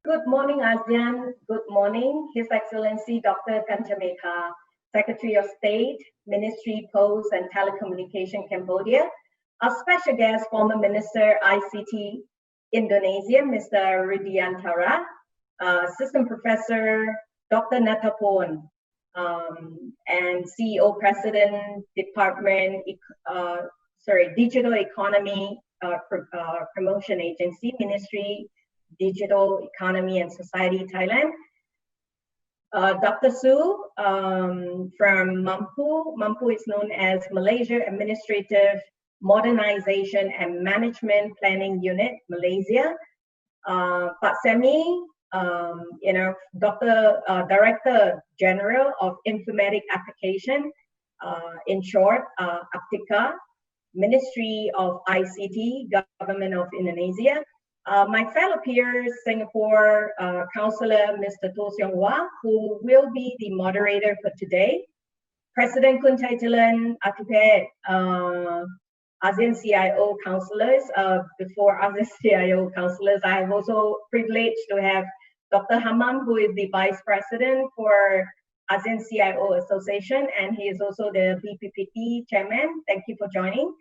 Good morning, ASEAN. Good morning, His Excellency Dr. Kanchamekha, Secretary of State, Ministry, Posts and Telecommunication, Cambodia. Our special guest, former Minister, ICT, Indonesia, Mr. Rudiantara, Assistant Professor, Dr. Natapon, and CEO, President, Department, Digital Economy Promotion Agency, Ministry, Digital Economy and Society, Thailand. Dr. Su from Mampu. Mampu is known as Malaysia Administrative Modernization and Management Planning Unit, Malaysia. Pak Semi, Director General of Informatic Application, in short, Aptika, Ministry of ICT, Government of Indonesia. My fellow peers, Singapore Councillor Mr. To Seong Wah, who will be the moderator for today, President Kun Chaitilan Atipe, ASEAN CIO councillors. Before ASEAN CIO councillors, I have also privileged to have Dr. Hammam, who is the Vice President for ASEAN CIO Association, and he is also the BPPT Chairman. Thank you for joining.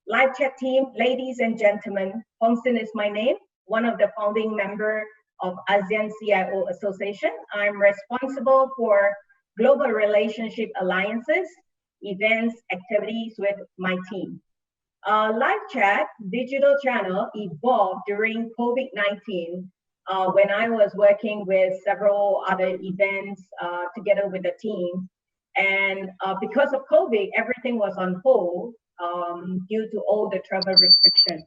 Live chat team, ladies and gentlemen, Hongsin is my name, one of the founding member of ASEAN CIO Association. I'm responsible for global relationship alliances, events, activities with my team. Live chat digital channel evolved during COVID-19 when I was working with several other events together with the team. And because of COVID, everything was on hold due to all the travel restrictions.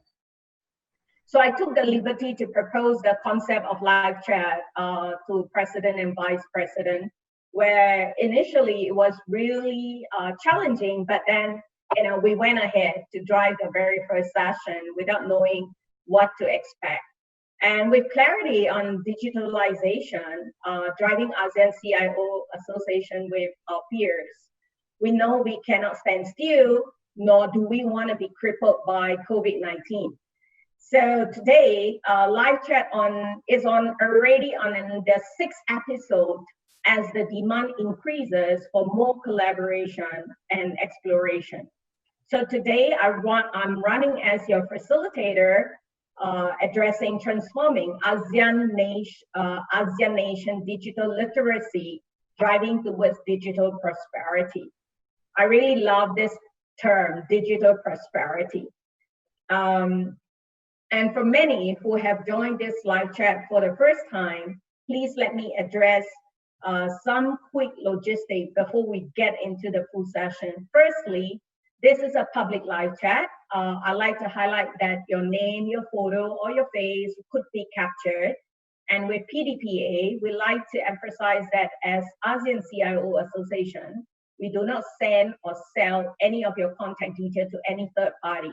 So I took the liberty to propose the concept of live chat to President and Vice President, where initially it was really challenging, but then we went ahead to drive the very first session without knowing what to expect. And with clarity on digitalization, driving ASEAN CIO Association with our peers, we know we cannot stand still, nor do we want to be crippled by COVID-19. So today, live chat is already on the 6th episode as the demand increases for more collaboration and exploration. So today, I'm running as your facilitator, addressing transforming ASEAN nation digital literacy, driving towards digital prosperity. I really love this term, digital prosperity. And for many who have joined this live chat for the first time, please let me address some quick logistics before we get into the full session. Firstly, this is a public live chat. I'd like to highlight that your name, your photo, or your face could be captured. And with PDPA, we like to emphasize that as ASEAN CIO Association, we do not send or sell any of your contact details to any third party.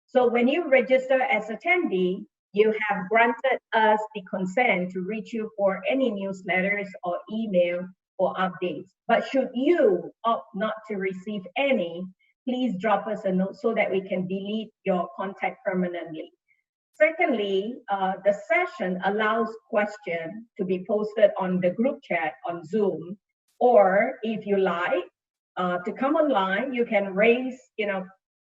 So when you register as attendee, you have granted us the consent to reach you for any newsletters or email or updates. But should you opt not to receive any, please drop us a note so that we can delete your contact permanently. Secondly, the session allows questions to be posted on the group chat on Zoom, or if you like to come online, you can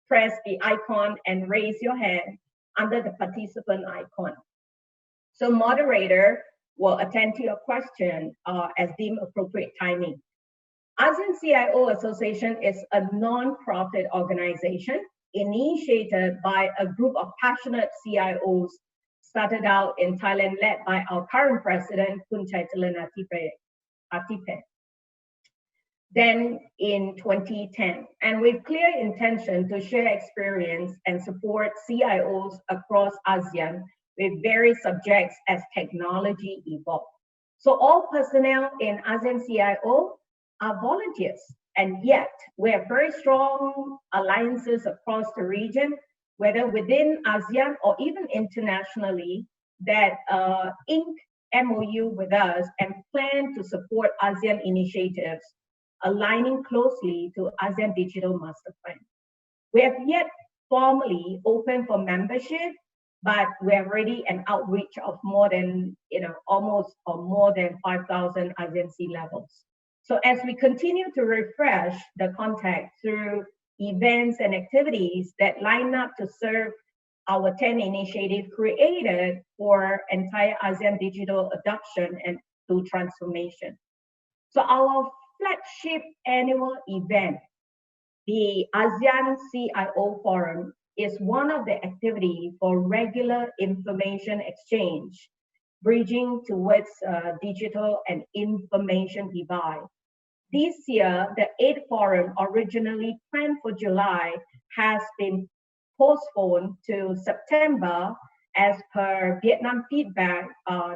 press the icon and raise your hand under the participant icon. So moderator will attend to your question as deemed appropriate timing. ASEAN CIO Association is a non-profit organization initiated by a group of passionate CIOs started out in Thailand, led by our current president, Kun Chaitilan Atipe. Then in 2010, and with clear intention to share experience and support CIOs across ASEAN with various subjects as technology evolves. So all personnel in ASEAN CIO are volunteers, and yet we have very strong alliances across the region, whether within ASEAN or even internationally, that ink MOU with us and plan to support ASEAN initiatives aligning closely to ASEAN Digital Master Plan. We have yet formally opened for membership but we have already an outreach of more than, almost or more than 5,000 ASEAN sea levels. So as we continue to refresh the contact through events and activities that line up to serve our 10 initiatives created for entire ASEAN digital adoption and to transformation. So our flagship annual event, the ASEAN CIO Forum, is one of the activities for regular information exchange, bridging towards digital and information divide. This year, the 8th forum, originally planned for July, has been postponed to September. As per Vietnam feedback,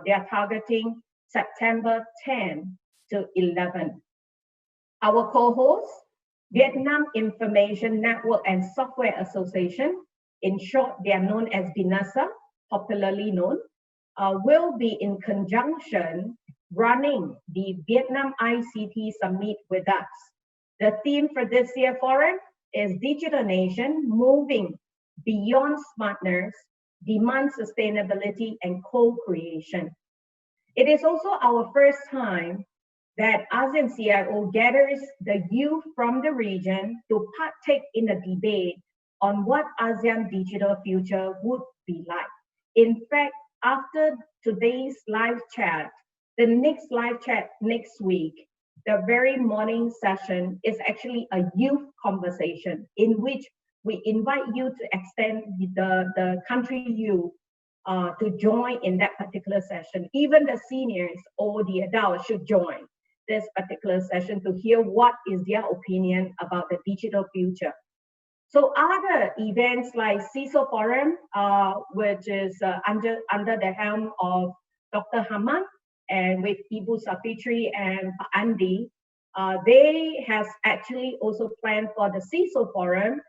they are targeting September 10 to 11. Our co-host, Vietnam Information Network and Software Association, in short, they are known as VINASA, popularly known, will be in conjunction running the Vietnam ICT Summit with us. The theme for this year's forum is Digital Nation, Moving Beyond Smartness, Demand Sustainability, and Co-Creation. It is also our first time that ASEAN CIO gathers the youth from the region to partake in a debate on what ASEAN digital future would be like. In fact, after today's live chat, the next live chat next week, the very morning session is actually a youth conversation in which we invite you to extend the country youth to join in that particular session. Even the seniors or the adults should join this particular session to hear what is their opinion about the digital future. So other events like CISO Forum, which is under the helm of Dr. Haman and with Ibu Safitri and Pak Andi, they has actually also planned for the CISO Forum.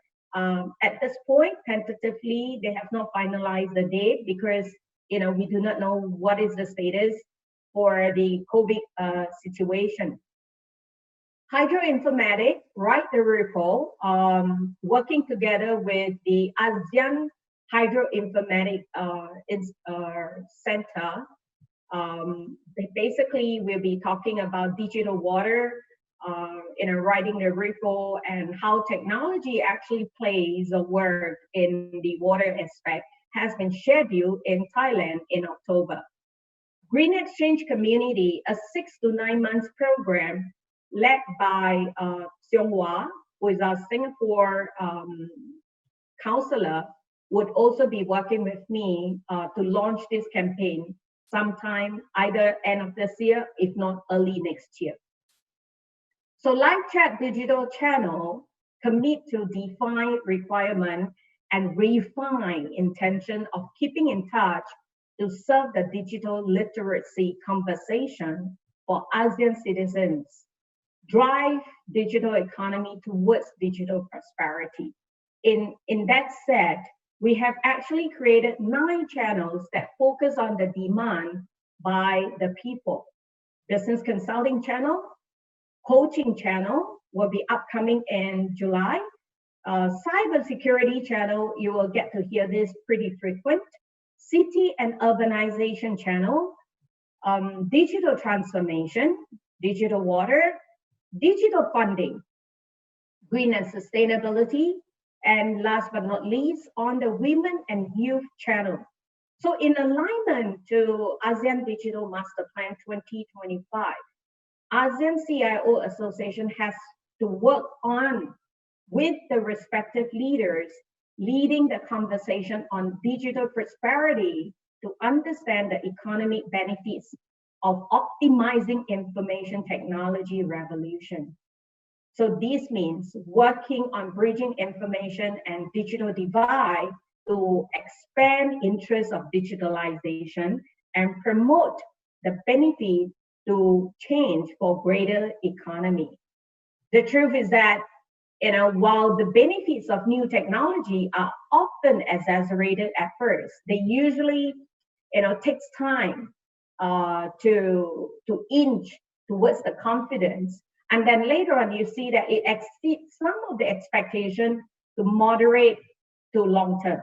At this point, tentatively, they have not finalized the date because we do not know what is the status for the COVID situation. Hydroinformatics, right the report, working together with the ASEAN Hydroinformatics Center. Basically, we'll be talking about digital water, writing the report and how technology actually plays a work in the water aspect has been scheduled in Thailand in October. Green Exchange Community, a 6 to 9 months program led by Seong Hwa, who is our Singapore counselor, would also be working with me to launch this campaign sometime either end of this year, if not early next year. So live chat digital channel commit to define requirement and refine intention of keeping in touch to serve the digital literacy conversation for ASEAN citizens, drive digital economy towards digital prosperity. In that set, we have actually created 9 channels that focus on the demand by the people. Business consulting channel, coaching channel will be upcoming in July. Cybersecurity channel, you will get to hear this pretty frequent. City and urbanization channel, digital transformation, digital water, digital funding, green and sustainability, and last but not least, on the women and youth channel. So in alignment to ASEAN Digital Master Plan 2025, ASEAN CIO Association has to work on with the respective leaders leading the conversation on digital prosperity to understand the economic benefits of optimizing information technology revolution. So this means working on bridging information and digital divide to expand interest of digitalization and promote the benefit to change for greater economy. The truth is that while the benefits of new technology are often exaggerated at first, they usually, takes time to inch towards the confidence. And then later on, you see that it exceeds some of the expectation to moderate to long term.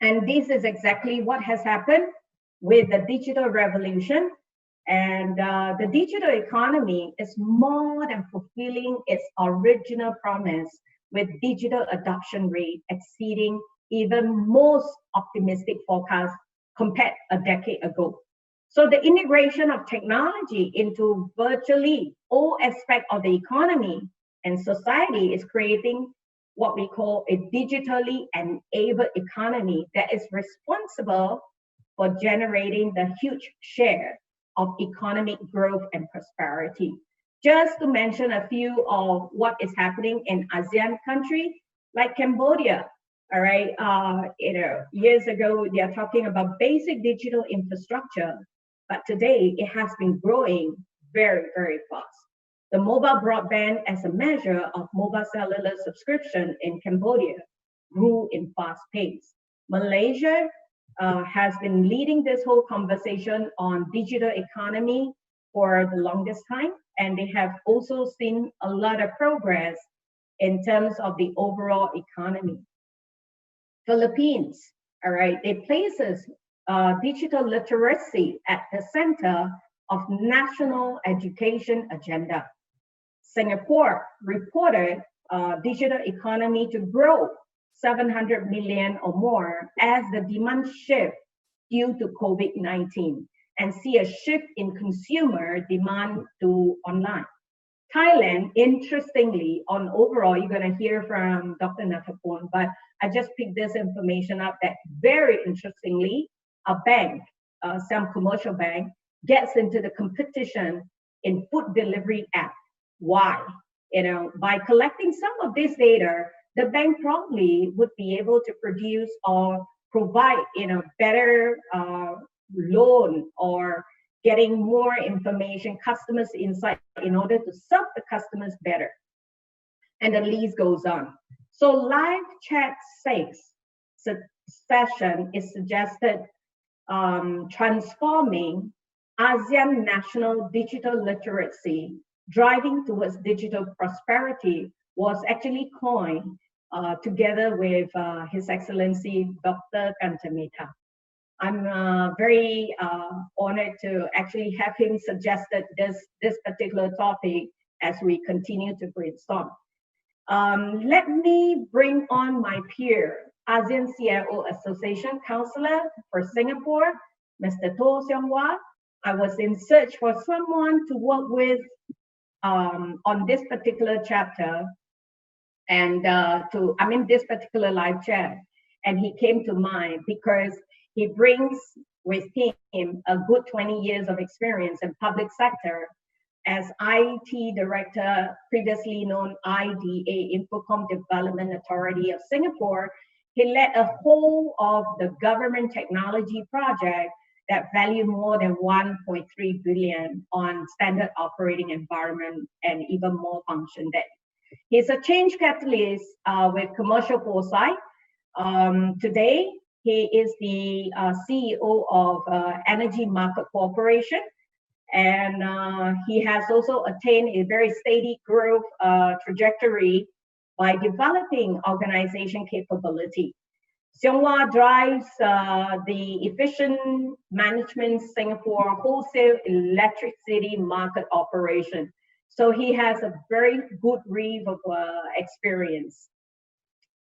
And this is exactly what has happened with the digital revolution. And the digital economy is more than fulfilling its original promise, with digital adoption rate exceeding even most optimistic forecasts compared a decade ago. So the integration of technology into virtually all aspects of the economy and society is creating what we call a digitally enabled economy that is responsible for generating the huge share of economic growth and prosperity. Just to mention a few of what is happening in ASEAN countries like Cambodia. All right, years ago they are talking about basic digital infrastructure, but today it has been growing very, very fast. The mobile broadband as a measure of mobile cellular subscription in Cambodia grew in fast pace. Malaysia has been leading this whole conversation on digital economy for the longest time, and they have also seen a lot of progress in terms of the overall economy. Philippines, all right, it places digital literacy at the center of national education agenda. Singapore reported digital economy to grow 700 million or more as the demand shift due to COVID-19 and see a shift in consumer demand to online. Thailand, interestingly, on overall, you're going to hear from Dr. Natapon, but I just picked this information up that very interestingly, a bank, some commercial bank, gets into the competition in food delivery app. Why? By collecting some of this data, the bank probably would be able to produce or provide, better loan or getting more information, customers' insight in order to serve the customers better. And the list goes on. So live chat 6 session is suggested transforming ASEAN national digital literacy, driving towards digital prosperity, was actually coined together with His Excellency Dr. Kantamita. I'm very honored to actually have him suggested this particular topic as we continue to brainstorm. Let me bring on my peer, ASEAN CIO Association Counselor for Singapore, Mr. Toh Seong Hwa. I was in search for someone to work with on this particular chapter and this particular live chat. And he came to mind because he brings with him a good 20 years of experience in public sector as IT Director, previously known IDA, Infocom Development Authority of Singapore. He led a whole of the government technology project that valued more than 1.3 billion on standard operating environment and even more function that. He's a change catalyst with commercial foresight. Today, he is the CEO of Energy Market Corporation, and he has also attained a very steady growth trajectory by developing organization capability. Seong Hwa drives the efficient management Singapore wholesale electricity market operation. So he has a very good reef of experience.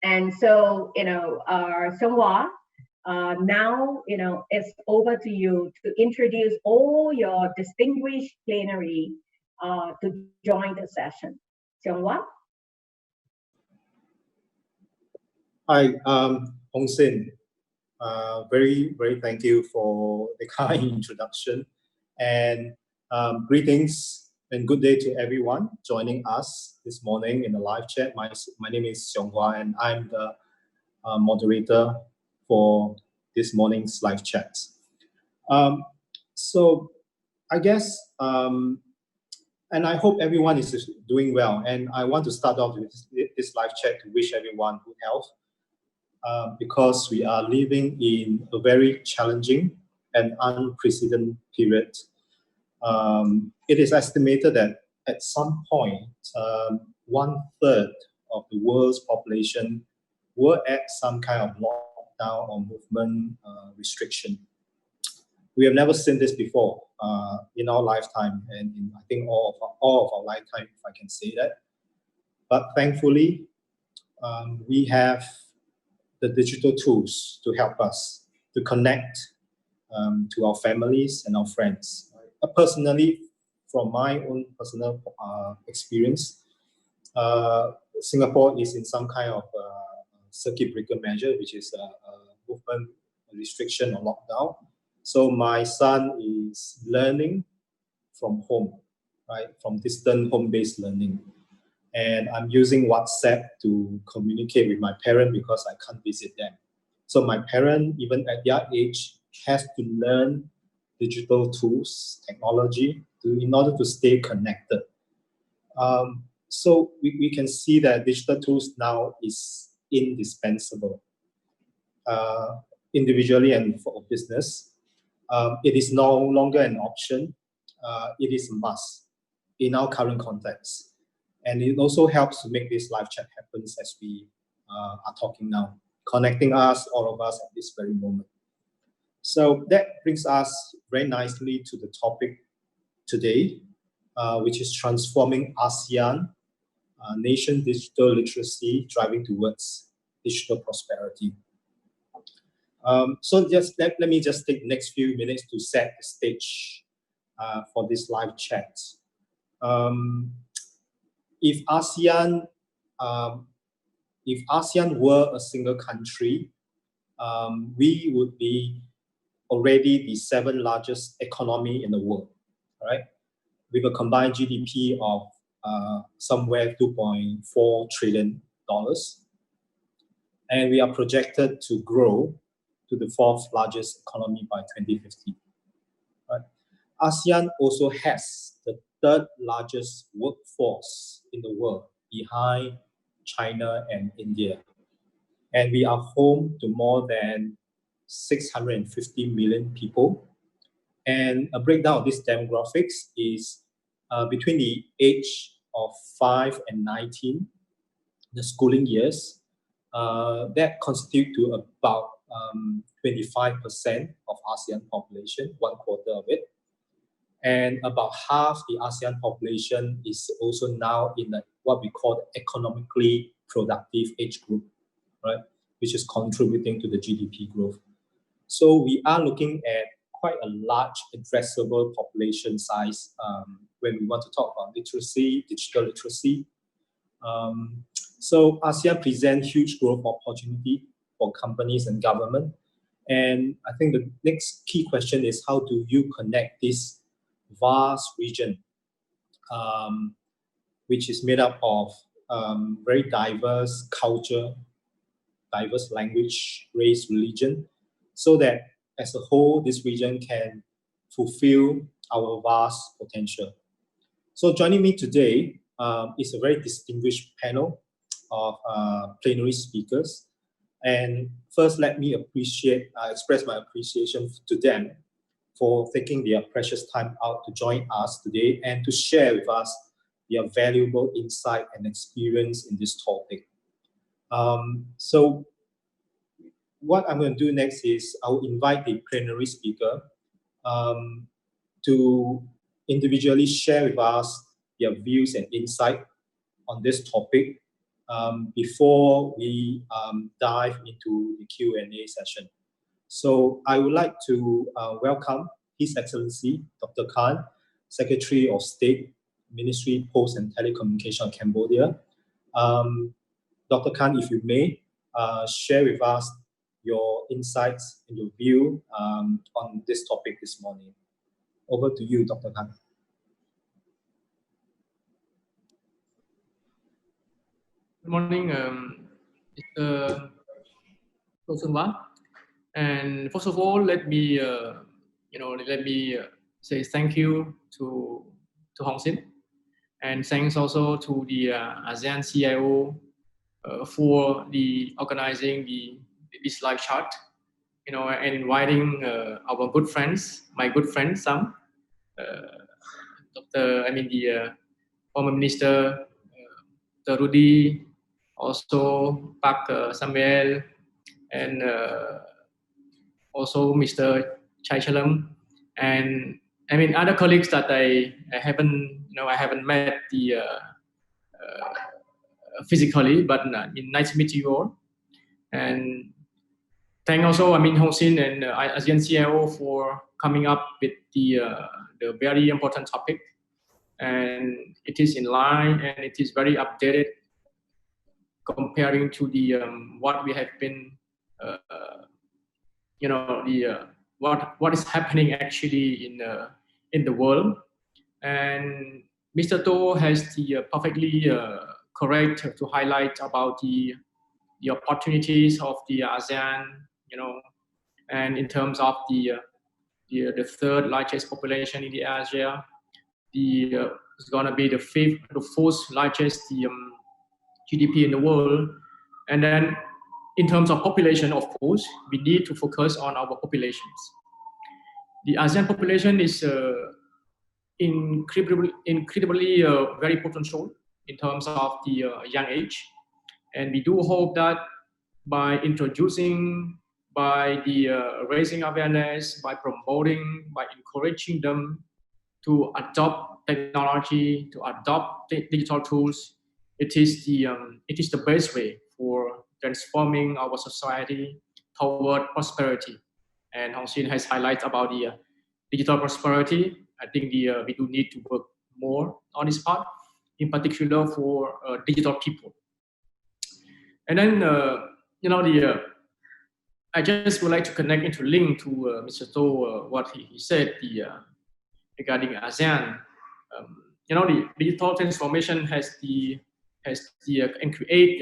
And so, Seong Hwa, now, it's over to you to introduce all your distinguished plenary to join the session. Seong Hwa? Hi, Hong Sin. Very, very thank you for the kind introduction. And greetings and good day to everyone joining us this morning in the live chat. My name is Seong Hwa, and I'm the moderator for this morning's live chat. So I guess, and I hope everyone is doing well. And I want to start off with this live chat to wish everyone good health, because we are living in a very challenging and unprecedented period. It is estimated that at some point, 1/3 of the world's population were at some kind of lockdown or movement restriction. We have never seen this before in our lifetime, and in I think all of our lifetime, if I can say that. But thankfully, we have the digital tools to help us to connect to our families and our friends. Personally, from my own personal experience, Singapore is in some kind of circuit breaker measure, which is a movement restriction or lockdown. So my son is learning from home, right? From distant home-based learning. And I'm using WhatsApp to communicate with my parent because I can't visit them. So my parent, even at their age, has to learn digital tools, technology, in order to stay connected. So we can see that digital tools now is indispensable, individually and for business. It is no longer an option. It is a must in our current context. And it also helps to make this live chat happen as we are talking now, connecting us, all of us at this very moment. So that brings us very nicely to the topic today, which is transforming ASEAN nation digital literacy, driving towards digital prosperity. So just let me just take the next few minutes to set the stage for this live chat. If ASEAN were a single country, we would be already the 7th largest economy in the world, right? With a combined GDP of somewhere $2.4 trillion. And we are projected to grow to the 4th largest economy by 2050. Right? ASEAN also has the 3rd largest workforce in the world, behind China and India. And we are home to more than 650 million people. And a breakdown of these demographics is between the age of 5 and 19, the schooling years, that constitute to about 25% of ASEAN population, 1/4 of it. And about half the ASEAN population is also now in what we call the economically productive age group, right? Which is contributing to the GDP growth. So we are looking at quite a large addressable population size when we want to talk about literacy, digital literacy. So ASEAN presents huge growth opportunity for companies and government. And I think the next key question is, how do you connect this vast region, which is made up of very diverse culture, diverse language, race, religion, so that as a whole, this region can fulfill our vast potential. So joining me today is a very distinguished panel of plenary speakers. And first, let me express my appreciation to them for taking their precious time out to join us today and to share with us their valuable insight and experience in this topic. So what I'm going to do next is I'll invite the plenary speaker to individually share with us their views and insight on this topic before we dive into the Q&A session. So I would like to welcome His Excellency Dr. Khan, Secretary of State, Ministry, Post and Telecommunication of Cambodia. Dr. Khan, if you may, share with us your insights and your view on this topic this morning. Over to you, Dr. Khan. Good morning, Mr. Tosunwa. And first of all, let me say thank you to Hong Sin, and thanks also to the ASEAN CIO for the organizing this live chat, and inviting our good friends, my good friend Sam, the former minister, Rudy, also Park Samuel, and also Mr. Chai Chalam, and I mean other colleagues that I haven't met physically, but nice to meet you all. And thank also Hong Sin and ASEAN CIO for coming up with the very important topic, and it is in line and it is very updated comparing to the what we have been what is happening actually in the world. And Mr. To has the perfectly correct to highlight about the opportunities of the ASEAN, and in terms of the third largest population in the Asia, it's gonna be the fourth largest GDP in the world. And then in terms of population, of course, we need to focus on our populations. The ASEAN population is incredibly very potential in terms of the young age. And we do hope that by introducing, by the raising awareness, by promoting, by encouraging them to adopt technology, to adopt digital tools, it is the best way for transforming our society toward prosperity. And Hong Sin has highlighted about the digital prosperity. I think we do need to work more on this part, in particular for digital people. And then I just would like to connect into link to Mr. To what he said regarding ASEAN. The digital transformation and create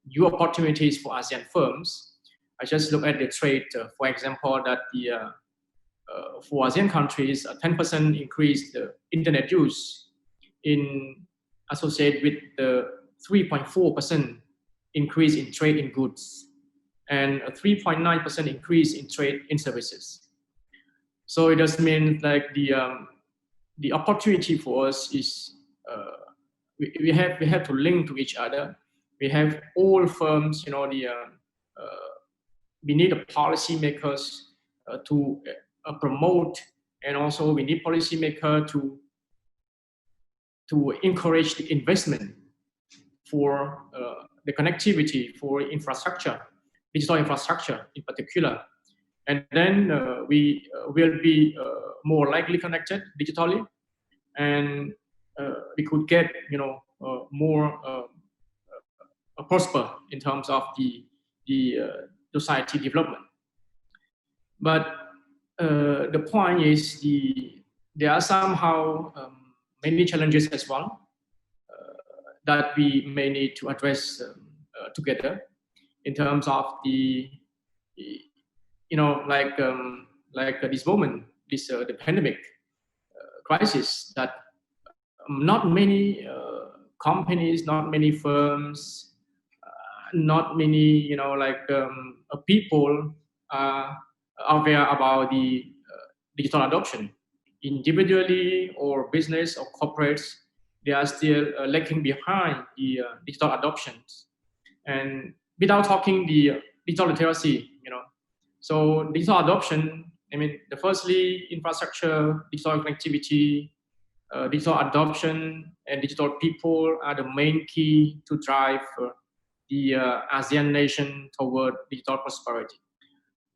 new opportunities for ASEAN firms. I just look at the trade, for example, that for ASEAN countries, a 10% increase the internet use associated with the 3.4% increase in trade in goods and a 3.9% increase in trade in services. So it does mean like the opportunity for us is we have to link to each other. We have all firms, we need the policymakers to promote, and also we need policymakers to encourage the investment for the connectivity, for infrastructure, digital infrastructure in particular. And then we will be more likely connected digitally, and we could get more prosper in terms of the society development. But the point is there are somehow many challenges as well that we may need to address together in terms of this moment, the pandemic crisis, that not many companies, not many firms, not many people are aware about the digital adoption. Individually or business or corporates, they are still lagging behind the digital adoptions. And without talking the digital literacy, So digital adoption, the firstly, infrastructure, digital connectivity, digital adoption, and digital people are the main key to drive the ASEAN nation toward digital prosperity.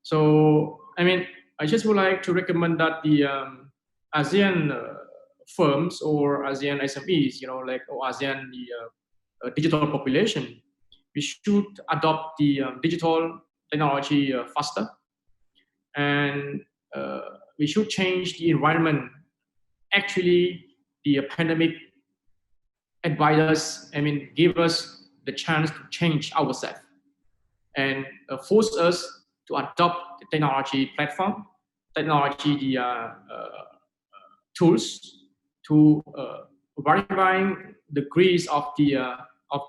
So, I just would like to recommend that the ASEAN firms or ASEAN SMEs, or ASEAN digital population, we should adopt the digital technology faster, and we should change the environment. Actually, the pandemic advised us, give us the chance to change ourselves and force us to adopt the technology platform, technology tools to varying degrees of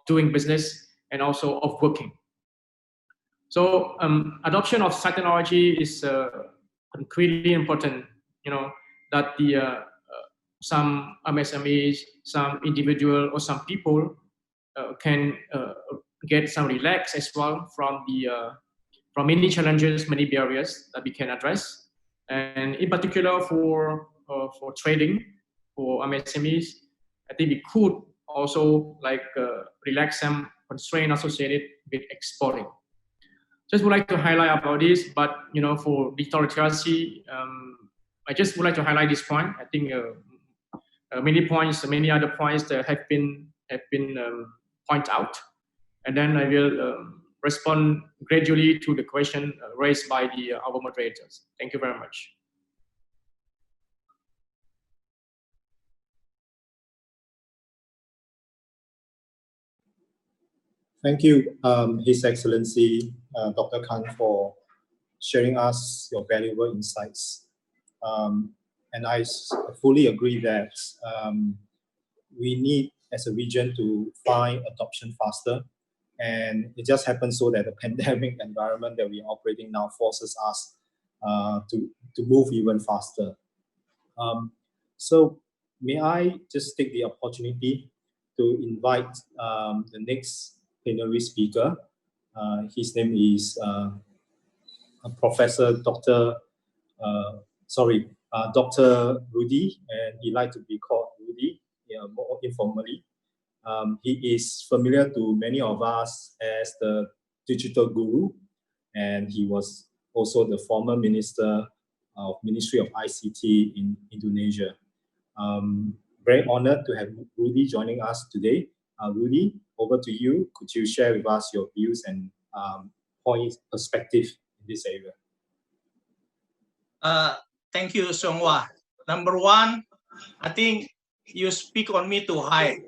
doing business and also of working. So adoption of technology is really important. That some MSMEs, some individual or some people can get some relax as well from from many challenges, many barriers that we can address. And in particular for trading, for MSMEs, I think we could also relax some constraint associated with exporting. Just would like to highlight about this, but for digital literacy, I just would like to highlight this point. I think many other points that have been pointed out, and then I will respond gradually to the question raised by our moderators. Thank you very much. Thank you, His Excellency Dr. Khan, for sharing us your valuable insights. And I fully agree that we need, as a region, to find adoption faster. And it just happens so that the pandemic environment that we are operating now forces us to move even faster. So may I just take the opportunity to invite the next plenary speaker. His name is Professor Dr. Dr. Rudy, and he likes to be called Rudy, more informally. He is familiar to many of us as the digital guru, and he was also the former minister of Ministry of ICT in Indonesia. Very honored to have Rudy joining us today. Rudy, over to you. Could you share with us your views and perspective in this area? Thank you, Songhua. Number one, I think you speak on me too high.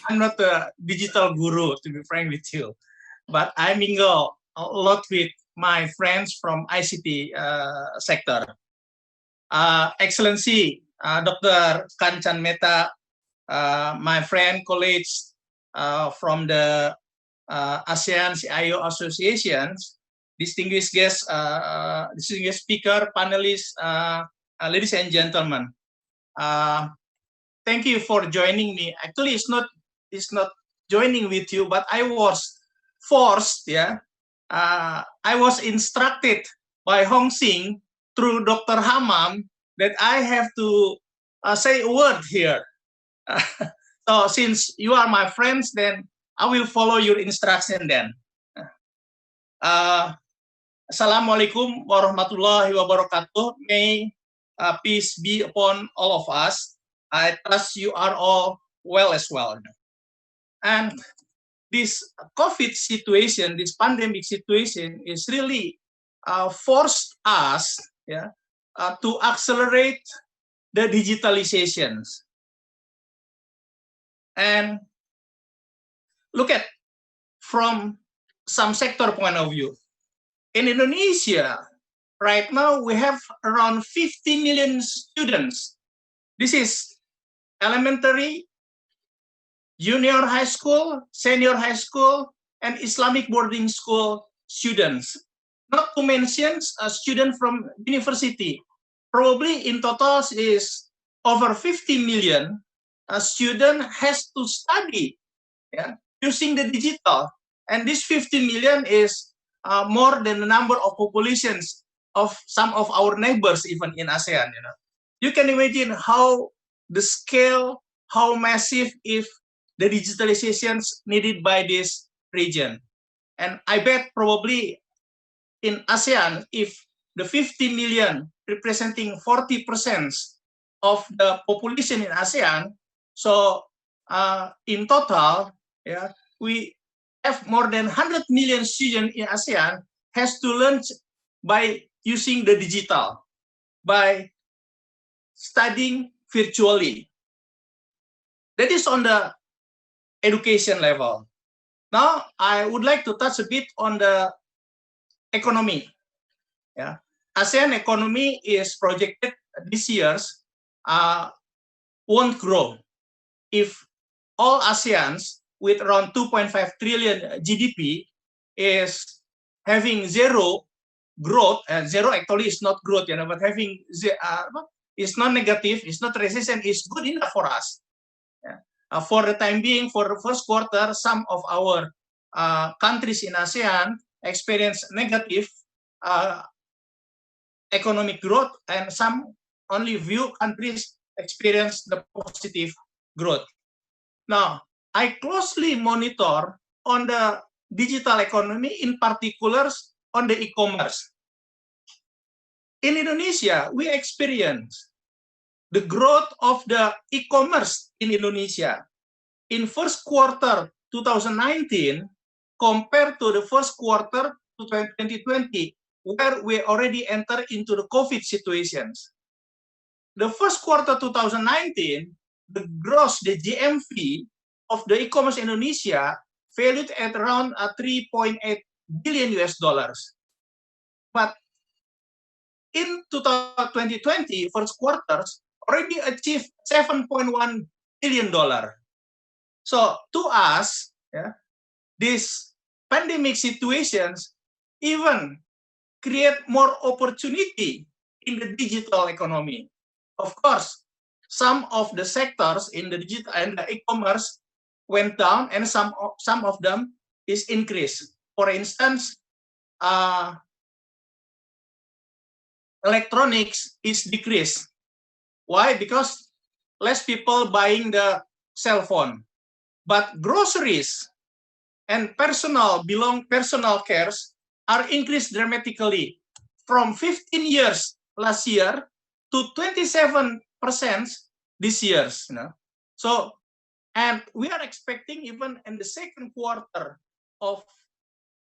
I'm not a digital guru, to be frank with you, but I mingle a lot with my friends from ICT sector. Excellency, Dr. Kanchan Mehta, my friend, colleagues from the ASEAN CIO associations, distinguished guests, distinguished speaker, panelists, ladies and gentlemen. Thank you for joining me. Actually, it's not joining with you, but I was forced, I was instructed by Hong Sing through Dr. Hamam that I have to say a word here. So since you are my friends, then I will follow your instruction then. Assalamualaikum warahmatullahi wabarakatuh. May peace be upon all of us. I trust you are all well as well. And this COVID situation, this pandemic situation is really forced us to accelerate the digitalizations. And look at from some sector point of view. In Indonesia, right now we have around 50 million students. This is elementary, junior high school, senior high school, and Islamic boarding school students. Not to mention a student from university. Probably in total is over 50 million. A student has to study using the digital. And this 50 million is more than the number of populations of some of our neighbors, even in ASEAN. You can imagine how the scale, how massive if the digitalizations needed by this region. And I bet probably in ASEAN, if the 50 million representing 40% of the population in ASEAN, so in total, we have more than 100 million students in ASEAN has to learn by using the digital, by studying virtually. That is on the education level. Now, I would like to touch a bit on the economy. ASEAN economy is projected this year's won't grow. If all ASEANs with around 2.5 trillion GDP is having zero growth, zero actually is not growth, but having is not negative, it's not recession, is good enough for us. For the time being, for the first quarter, some of our countries in ASEAN experience negative economic growth, and some only few countries experience the positive growth. Now, I closely monitor on the digital economy, in particular on the e-commerce. In Indonesia, we experience the growth of the e-commerce in Indonesia. In first quarter 2019, compared to the first quarter 2020, where we already entered into the COVID situations. The first quarter 2019, the GMV of the e-commerce Indonesia valued at around 3.8 billion US dollars. But in 2020, first quarters already achieved 7.1 billion dollar. So to us, these pandemic situations even create more opportunity in the digital economy. Of course, some of the sectors in the digital and the e-commerce went down, and some of them is increased. For instance, electronics is decreased. Why? Because less people buying the cell phone. But groceries and personal cares are increased dramatically from 15 years last year to 27% this year. So, and we are expecting even in the second quarter of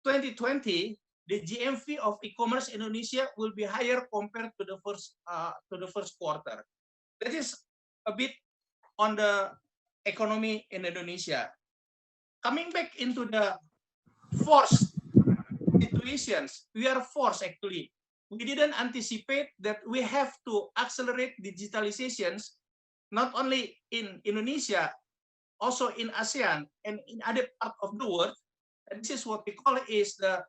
2020, the GMV of e-commerce Indonesia will be higher compared to the first quarter. That is a bit on the economy in Indonesia. Coming back into the forced situations, we are forced actually. We didn't anticipate that we have to accelerate digitalizations, not only in Indonesia, also in ASEAN and in other parts of the world. And this is what we call is the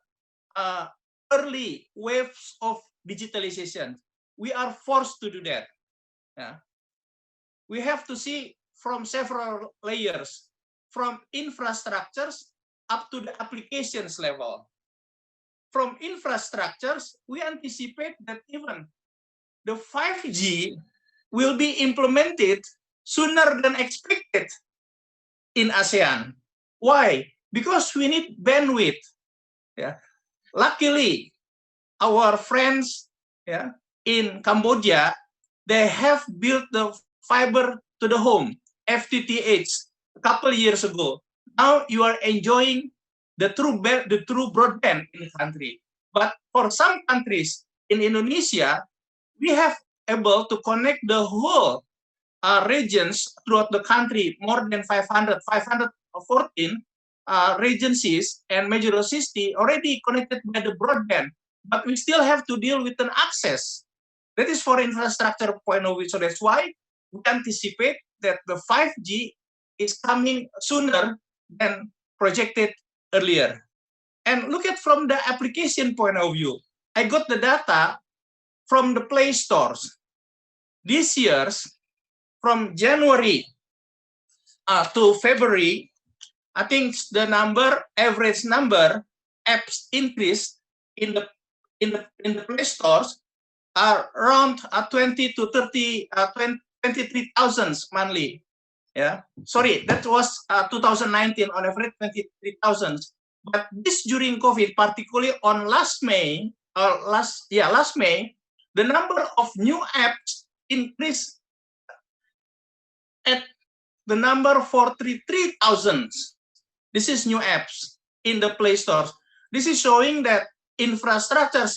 early waves of digitalization. We are forced to do that. We have to see from several layers, from infrastructures up to the applications level. From infrastructures, we anticipate that even the 5G will be implemented sooner than expected in ASEAN. Why? Because we need bandwidth. Luckily, our friends in Cambodia, they have built the fiber to the home, FTTH, a couple years ago. Now you are enjoying the true broadband in the country. But for some countries in Indonesia, we have able to connect the whole regions throughout the country, more than 514 regencies and major cities already connected by the broadband. But we still have to deal with an access. That is for infrastructure point of view. So that's why we anticipate that the 5G is coming sooner than projected earlier. And look at from the application point of view. I got the data from the Play Stores. This year's, from January to February, I think the average number apps increased in the Play Stores are around 20 to 23,000 monthly. Sorry, that was 2019 on average 23,000. But this during COVID, particularly on last May, the number of new apps increased at the number 43,000. This is new apps in the Play Stores. This is showing that infrastructure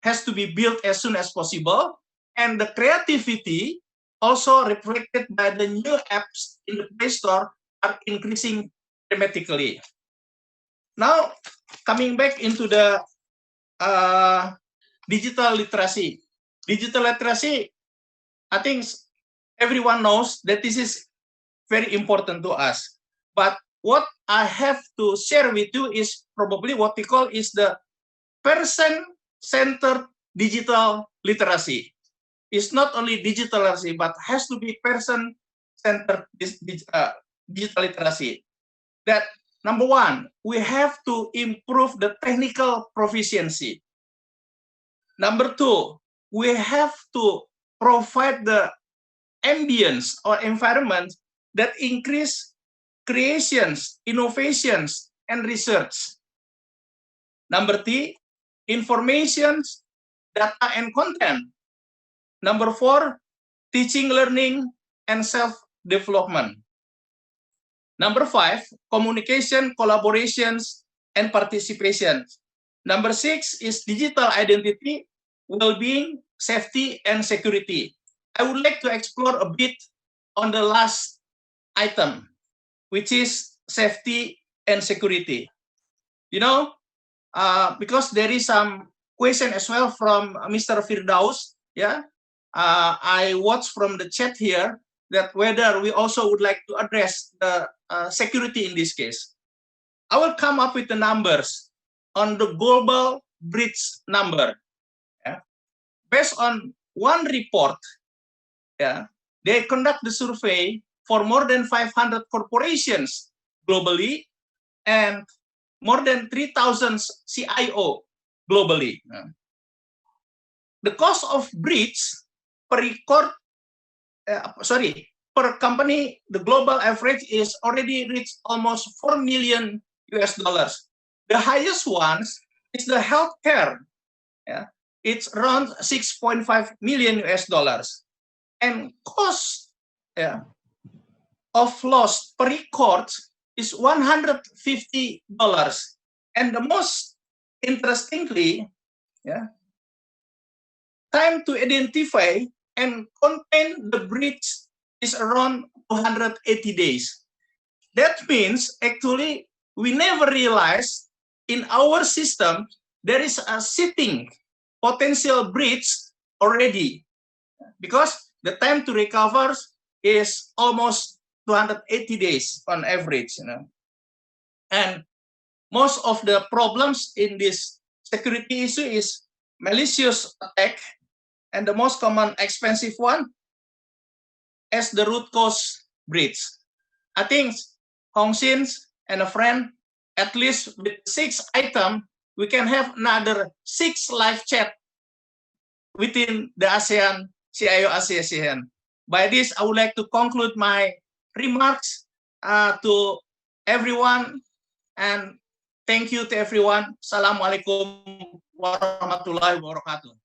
has to be built as soon as possible, and the creativity also reflected by the new apps in the Play Store are increasing dramatically. Now, coming back into the digital literacy. Digital literacy, I think everyone knows that this is very important to us. But what I have to share with you is probably what we call is the person-centered digital literacy. It's not only digital literacy, but has to be person-centered digital literacy. That number one, we have to improve the technical proficiency. Number two, we have to provide the ambience or environment that increase creations, innovations, and research. Number three, information, data, and content. Number four, teaching, learning, and self-development. Number five, communication, collaborations, and participation. Number six is digital identity, well-being, safety, and security. I would like to explore a bit on the last item, which is safety and security. You know, because there is some question as well from Mr. Firdaus. Yeah, I watched from the chat here that whether we also would like to address the security in this case. I will come up with the numbers on the global breach number. Yeah. Based on one report, yeah, they conduct the survey for more than 500 corporations globally and more than 3,000 CIO globally. The cost of breach per per company, the global average is already reached almost $4 million. The highest ones is the healthcare. Yeah, it's around $6.5 million. And cost of loss per record is $150. And the most interestingly, yeah, time to identify and contain the breach is around 280 days. That means actually we never realize in our system there is a sitting potential breach already, because the time to recover is almost 280 days on average. You know? And most of the problems in this security issue is malicious attack, and the most common expensive one as the root cause breach. I think Hong Sin and a friend, at least with 6 items, we can have another 6 live chat within the ASEAN CIO Association. By this, I would like to conclude my remarks to everyone, and thank you to everyone. Assalamualaikum warahmatullahi wabarakatuh.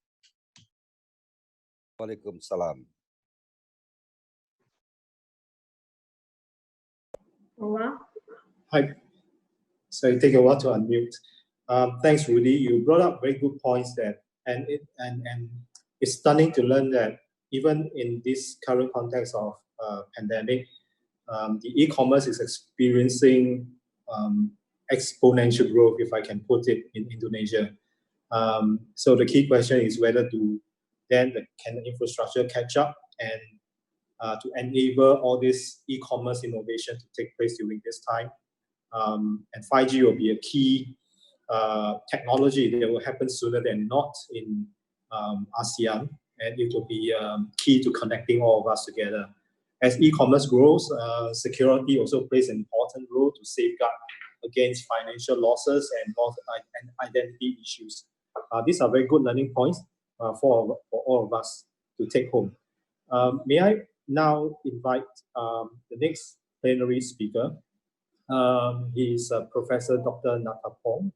Waalaikumsalam. Hi. So it take a while to unmute. Thanks, Rudy. You brought up very good points there, and it's stunning to learn that even in this current context of pandemic, the e-commerce is experiencing exponential growth, if I can put it, in Indonesia. So the key question is whether can the infrastructure catch up and to enable all this e-commerce innovation to take place during this time. And 5G will be a key technology that will happen sooner than not in ASEAN, and it will be key to connecting all of us together. As e-commerce grows, security also plays an important role to safeguard against financial losses and identity issues. These are very good learning points for all of us to take home. May I now invite the next plenary speaker. He is Professor Dr. Natapong.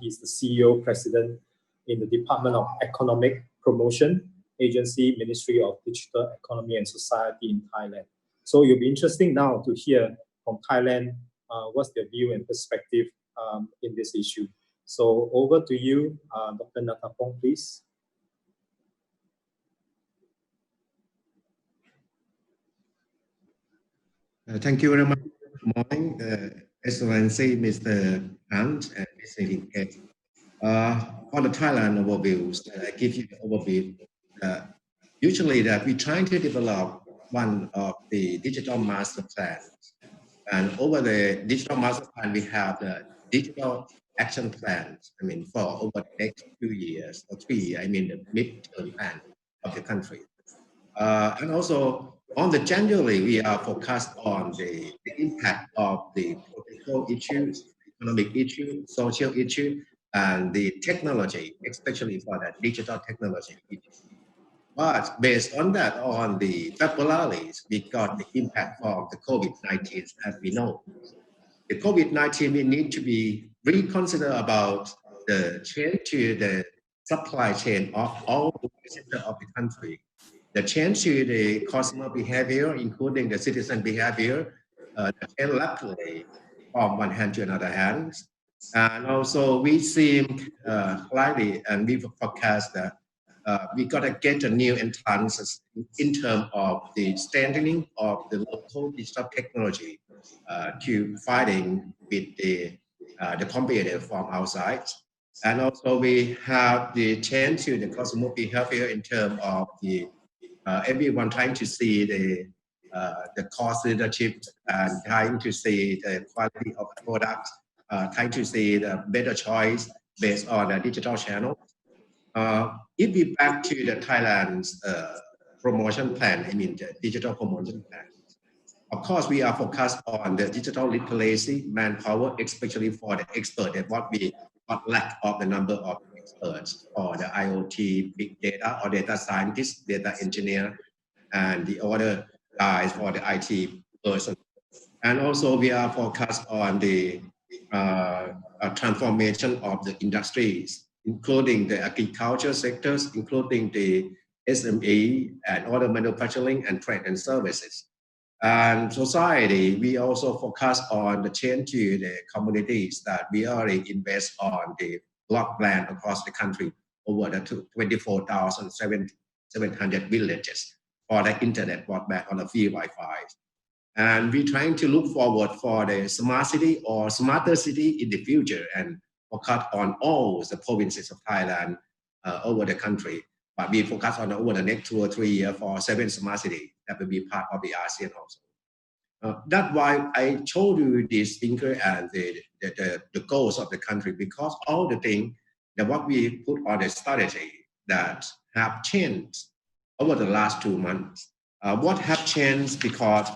He's the CEO, President in the Department of Economic Promotion Agency, Ministry of Digital Economy and Society in Thailand. So it'll be interesting now to hear from Thailand what's their view and perspective in this issue. So over to you, Dr. Natapong, please. Thank you very much. Good morning, Excellency Mr. Hunt and Mr. Linkett. For the Thailand overviews, I give you the overview. Usually that we're trying to develop one of the digital master plans. And over the digital master plan, we have the digital action plans. I mean, for over the next 2 years or 3 years, I mean the mid-term plan of the country. And also on the January, we are focused on the impact of the political issues, economic issue, social issue, and the technology, especially for the digital technology. But based on that, on the February, we got the impact from the COVID-19, as we know. The COVID-19, we need to be reconsider about the change to the supply chain of all the sectors of the country. The change to the customer behavior, including the citizen behavior, the change rapidly from one hand to another hand. And also we seem likely, and we forecast that we got to get a new entrance in terms of the strengthening of the local digital technology to fighting with the competitor from outside. And also we have the change to the customer behavior in terms of the everyone trying to see the cost leadership and trying to see the quality of the product, trying to see the better choice based on a digital channel. If we back to the Thailand's promotion plan, I mean the digital promotion plan, of course, we are focused on the digital literacy, manpower, especially for the expert, and what we got lack of the number of experts or the IoT, big data, or data scientists, data engineer, and the other guys for the IT person. And also we are focused on the transformation of the industries, including the agriculture sectors, including the SME and other manufacturing and trade and services. And society, we also focus on the change to the communities that we already invest on the broadband across the country over the 24,700 villages for the internet broadband on the free Wi-Fi. And we're trying to look forward for the smart city or smarter city in the future and focus on all the provinces of Thailand over the country. But we focus on over the next 2 or 3 years for 7 smart cities that will be part of the ASEAN also. That's why I told you this thinker and the goals of the country, because all the things that what we put on the strategy that have changed over the last 2 months. What have changed because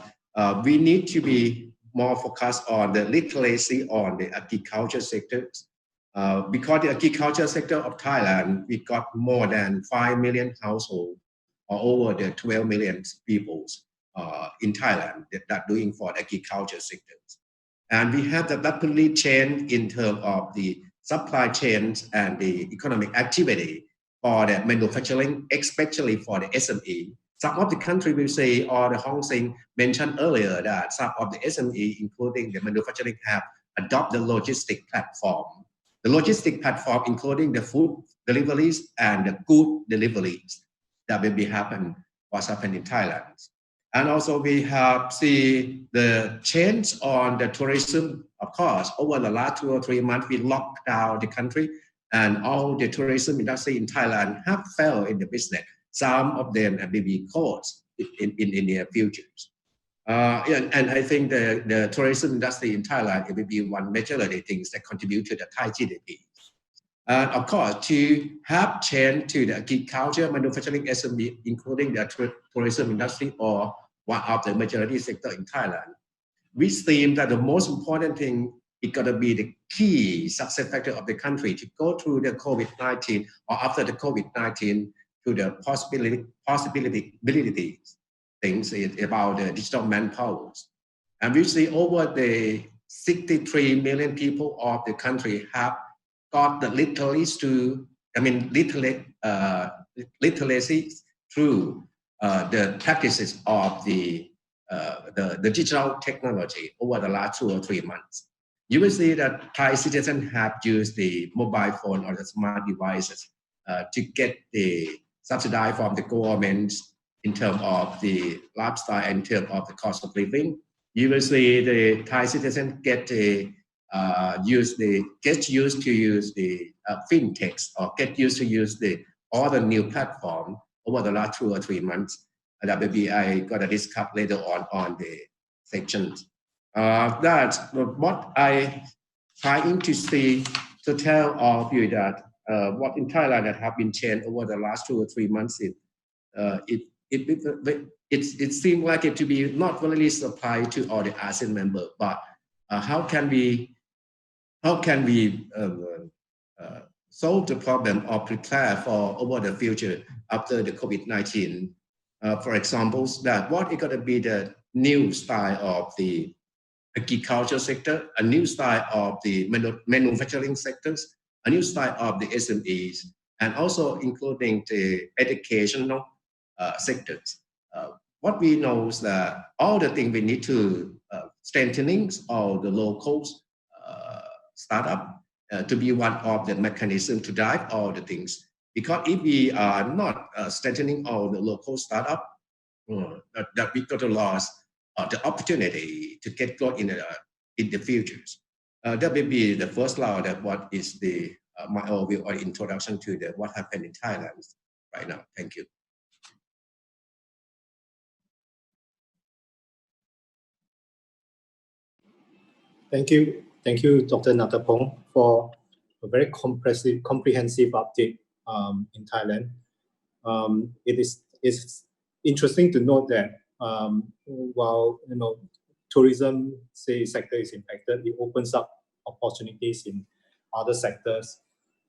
we need to be more focused on the literacy on the agriculture sectors. Because the agriculture sector of Thailand, we got more than 5 million households or over the 12 million people in Thailand that are doing for the agriculture sectors. And we have the rapidly change in terms of the supply chains and the economic activity for the manufacturing, especially for the SME. Some of the country will say, or the Hong Seng mentioned earlier that some of the SME, including the manufacturing, have adopted the logistic platform. The logistic platform, including the food deliveries and the good deliveries, that will be what's happened in Thailand. And also we have seen the change on the tourism. Of course, over the last 2 or 3 months, we locked down the country and all the tourism industry in Thailand have failed in the business. Some of them will be closed in the near future. And I think the tourism industry in Thailand, it will be one major of the things that contribute to the Thai GDP. And of course, to have change to the agriculture, manufacturing, SME, including the tourism industry or one of the majority sector in Thailand, we think that the most important thing is going to be the key success factor of the country to go through the COVID-19 or after the COVID-19 to the possibility things about the digital manpower. And we see over the 63 million people of the country have got the literacy through the practices of the digital technology over the last 2 or 3 months. You will see that Thai citizens have used the mobile phone or the smart devices to get the subsidy from the government in terms of the lifestyle and in terms of the cost of living. You will see the Thai citizens get used to use the fintechs or get used to use all the new platform over the last 2 or 3 months. That maybe I got to discuss later on the sections. That's what I trying to see to tell all of you that what in Thailand that have been changed over the last 2 or 3 months is it seemed like it to be not really applied to all the ASEAN members, but how can we solve the problem or prepare for over the future after the COVID-19? For example, that what is going to be the new style of the agriculture sector, a new style of the manufacturing sectors, a new style of the SMEs, and also including the educational sectors. What we know is that all the things we need to strengthening all the local startup to be one of the mechanism to drive all the things. Because if we are not strengthening all the local startup, that we got to lose the opportunity to get growth in the futures. That may be the first law that what is the my overview or introduction to the what happened in Thailand right now. Thank you. Thank you, Dr. Natapong, for a very comprehensive update in Thailand. It's interesting to note that while tourism sector is impacted, it opens up opportunities in other sectors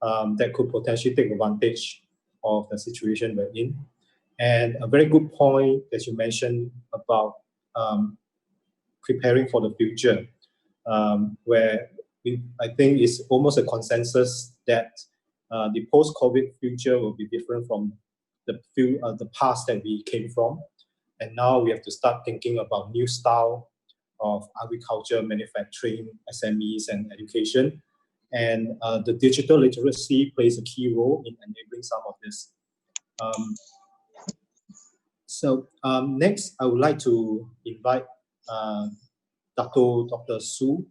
that could potentially take advantage of the situation we're in. And a very good point that you mentioned about preparing for the future, where I think it's almost a consensus that the post-COVID future will be different from the past that we came from. And now we have to start thinking about new style of agriculture, manufacturing, SMEs, and education. And the digital literacy plays a key role in enabling some of this. Next, I would like to invite Dr. Su.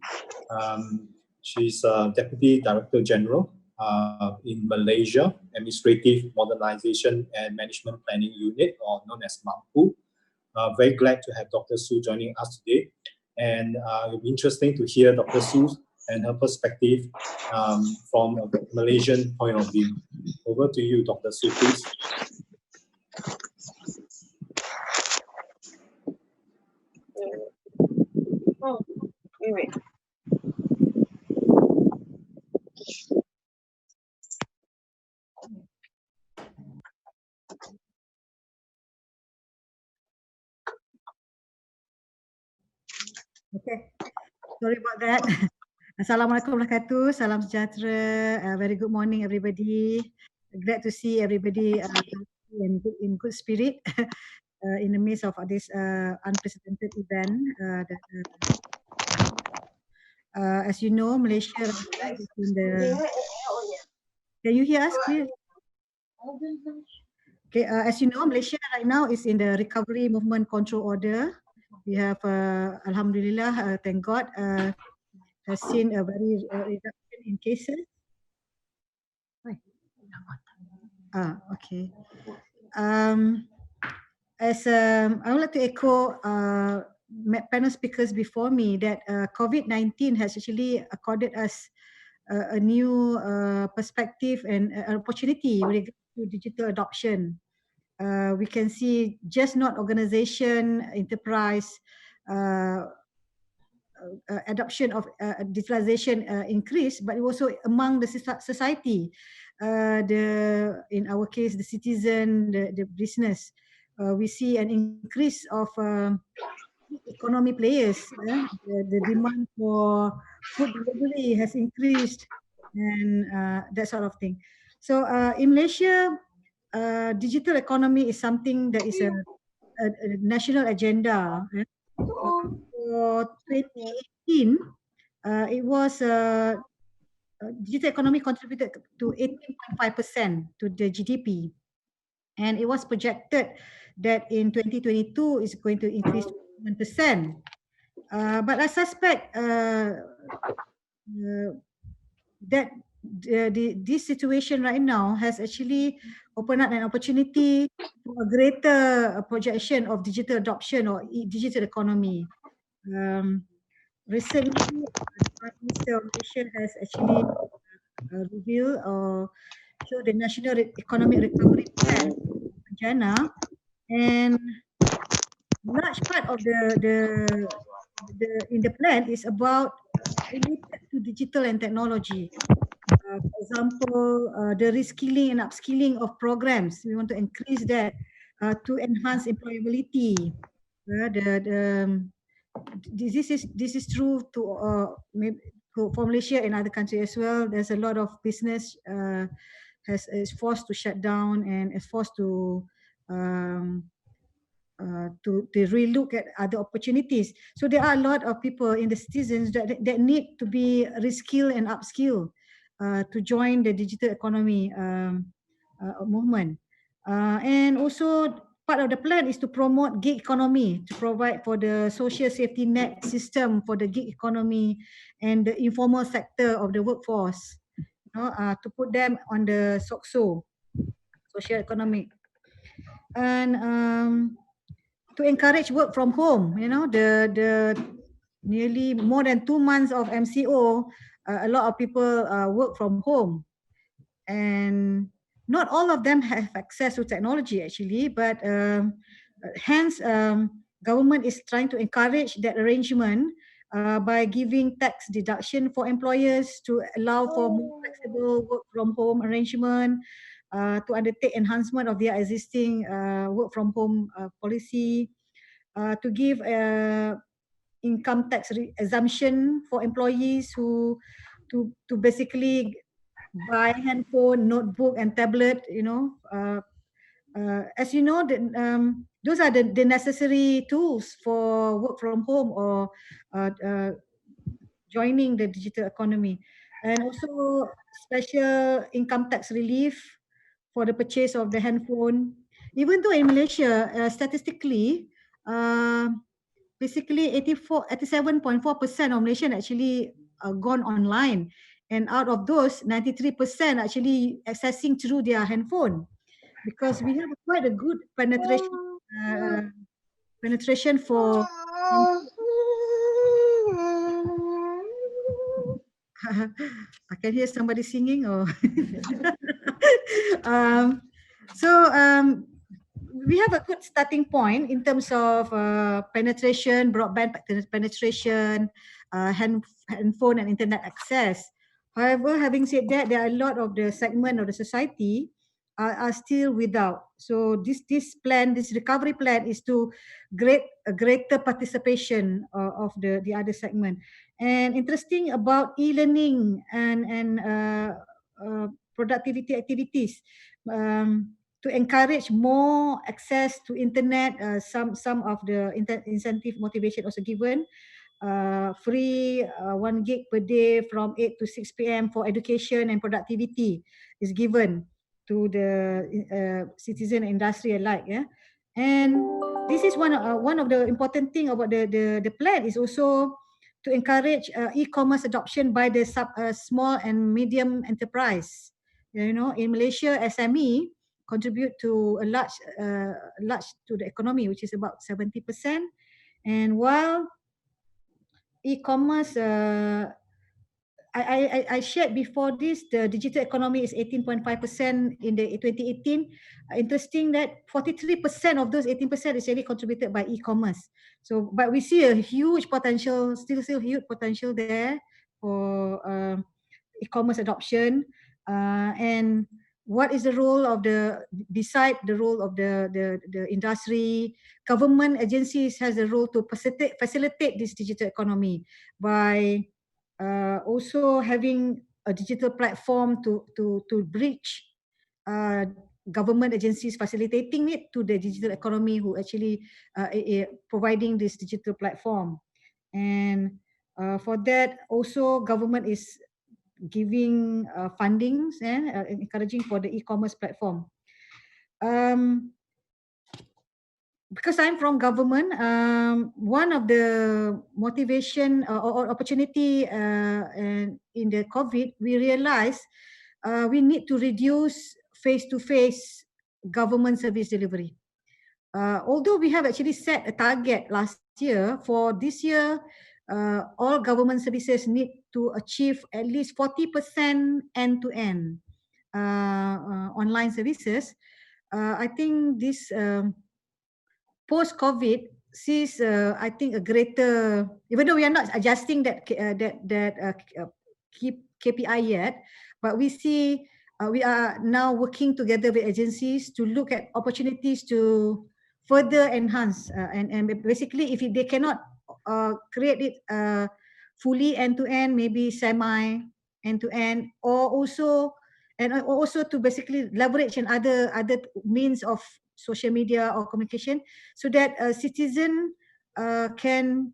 She's Deputy Director General in Malaysia, Administrative Modernization and Management Planning Unit, or known as MAMPU. Very glad to have Dr. Su joining us today. And it'll be interesting to hear Dr. Su and her perspective from a Malaysian point of view. Over to you, Dr. Su, please. Oh, wait. Okay, sorry about that. Assalamualaikum warahmatullahi wabarakatuh. Salam sejahtera. Very good morning, everybody. Glad to see everybody in good spirit in the midst of this unprecedented event. As you know, Malaysia is in the. Can you hear us clearly? Okay, as you know, Malaysia right now is in the recovery movement control order. We have, Alhamdulillah, thank God, has seen a very reduction in cases. Okay. I would like to echo panel speakers before me that COVID-19 has actually accorded us a new perspective and opportunity with regard to digital adoption. We can see just not organization, enterprise, adoption of digitalization increase, but also among the society, in our case, the citizen, the business. We see an increase of economy players. The demand for food delivery has increased, and that sort of thing. So in Malaysia, digital economy is something that is a national agenda. For 2018, it was digital economy contributed to 18.5% to the GDP, and it was projected that in 2022 is going to increase to 1%. But I suspect that this situation right now has actually opened up an opportunity for a greater projection of digital adoption or digital economy. Recently, Prime Minister of Malaysia has actually revealed or showed the National Economic Recovery Plan, JANA, And large part of the in the plan is about related to digital and technology. For example, the reskilling and upskilling of programs. We want to increase that to enhance employability. This is true to maybe for Malaysia and other countries as well. There's a lot of business is forced to shut down and is forced um, to relook at other opportunities. So there are a lot of people in the citizens that need to be reskill and upskill to join the digital economy movement. And also part of the plan is to promote gig economy, to provide for the social safety net system for the gig economy and the informal sector of the workforce, to put them on the SOCSO, social economic. And to encourage work from home, the nearly more than 2 months of MCO, a lot of people work from home, and not all of them have access to technology actually, but hence government is trying to encourage that arrangement by giving tax deduction for employers to allow for more flexible work from home arrangement, to undertake enhancement of their existing work from home policy, to give income tax exemption for employees who to basically buy handphone, notebook, and tablet. As you know, those are the necessary tools for work from home or joining the digital economy, and also special income tax relief for the purchase of the handphone. Even though in Malaysia, statistically, basically 87.4% of Malaysian actually gone online, and out of those 93% actually accessing through their handphone, because we have quite a good penetration for I can hear somebody singing or um, so we have a good starting point in terms of penetration, broadband penetration, handphone and internet access. However, having said that, there are a lot of the segment of the society are still without. So this plan, this recovery plan, is to a greater participation of the other segment. And interesting about e-learning and productivity activities. To encourage more access to internet, some of the incentive motivation also given. Free 1 gig per day from 8 to 6 p.m. for education and productivity is given to the citizen industry alike. Yeah, and this is one of the important thing about the plan is also to encourage e-commerce adoption by the small and medium enterprise. In Malaysia, SME contribute to a large to the economy, which is about 70%. And while e-commerce, I shared before this, the digital economy is 18.5% in the 2018. Interesting that 43% of those 18% is really contributed by e-commerce. So, but we see a huge potential, still huge potential there for e-commerce adoption. And what is the role of beside the role of the industry, government agencies has a role to facilitate this digital economy by also having a digital platform to bridge government agencies facilitating it to the digital economy who actually providing this digital platform. And for that also government is giving fundings and encouraging for the e-commerce platform. Because I'm from government, one of the motivation or opportunity in the COVID, we realized we need to reduce face-to-face government service delivery. Although we have actually set a target last year, for this year, all government services need to achieve at least 40% end-to-end online services. I think this post-COVID sees, I think, a greater, even though we are not adjusting that KPI yet, but we see we are now working together with agencies to look at opportunities to further enhance and basically if they cannot create it fully end-to-end, maybe semi end-to-end, or also to basically leverage and other means of social media or communication, so that a citizen can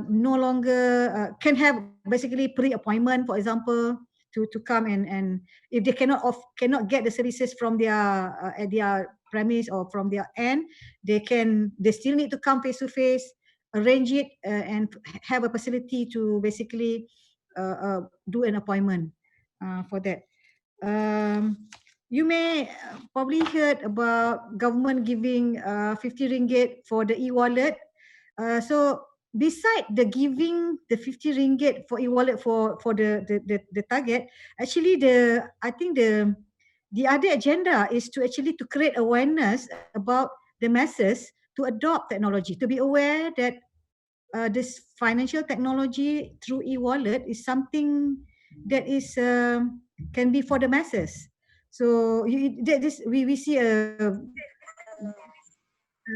no longer can have basically pre-appointment, for example, to come and if they cannot get the services from their at their premise or from their end, they still need to come face to face, arrange it and have a facility to basically do an appointment for that. You may probably heard about government giving 50 ringgit for the e-wallet. So beside the giving the 50 ringgit for e-wallet for the target, actually I think the other agenda is to actually to create awareness about the masses to adopt technology, to be aware that this financial technology through e-wallet is something that is can be for the masses. So we see an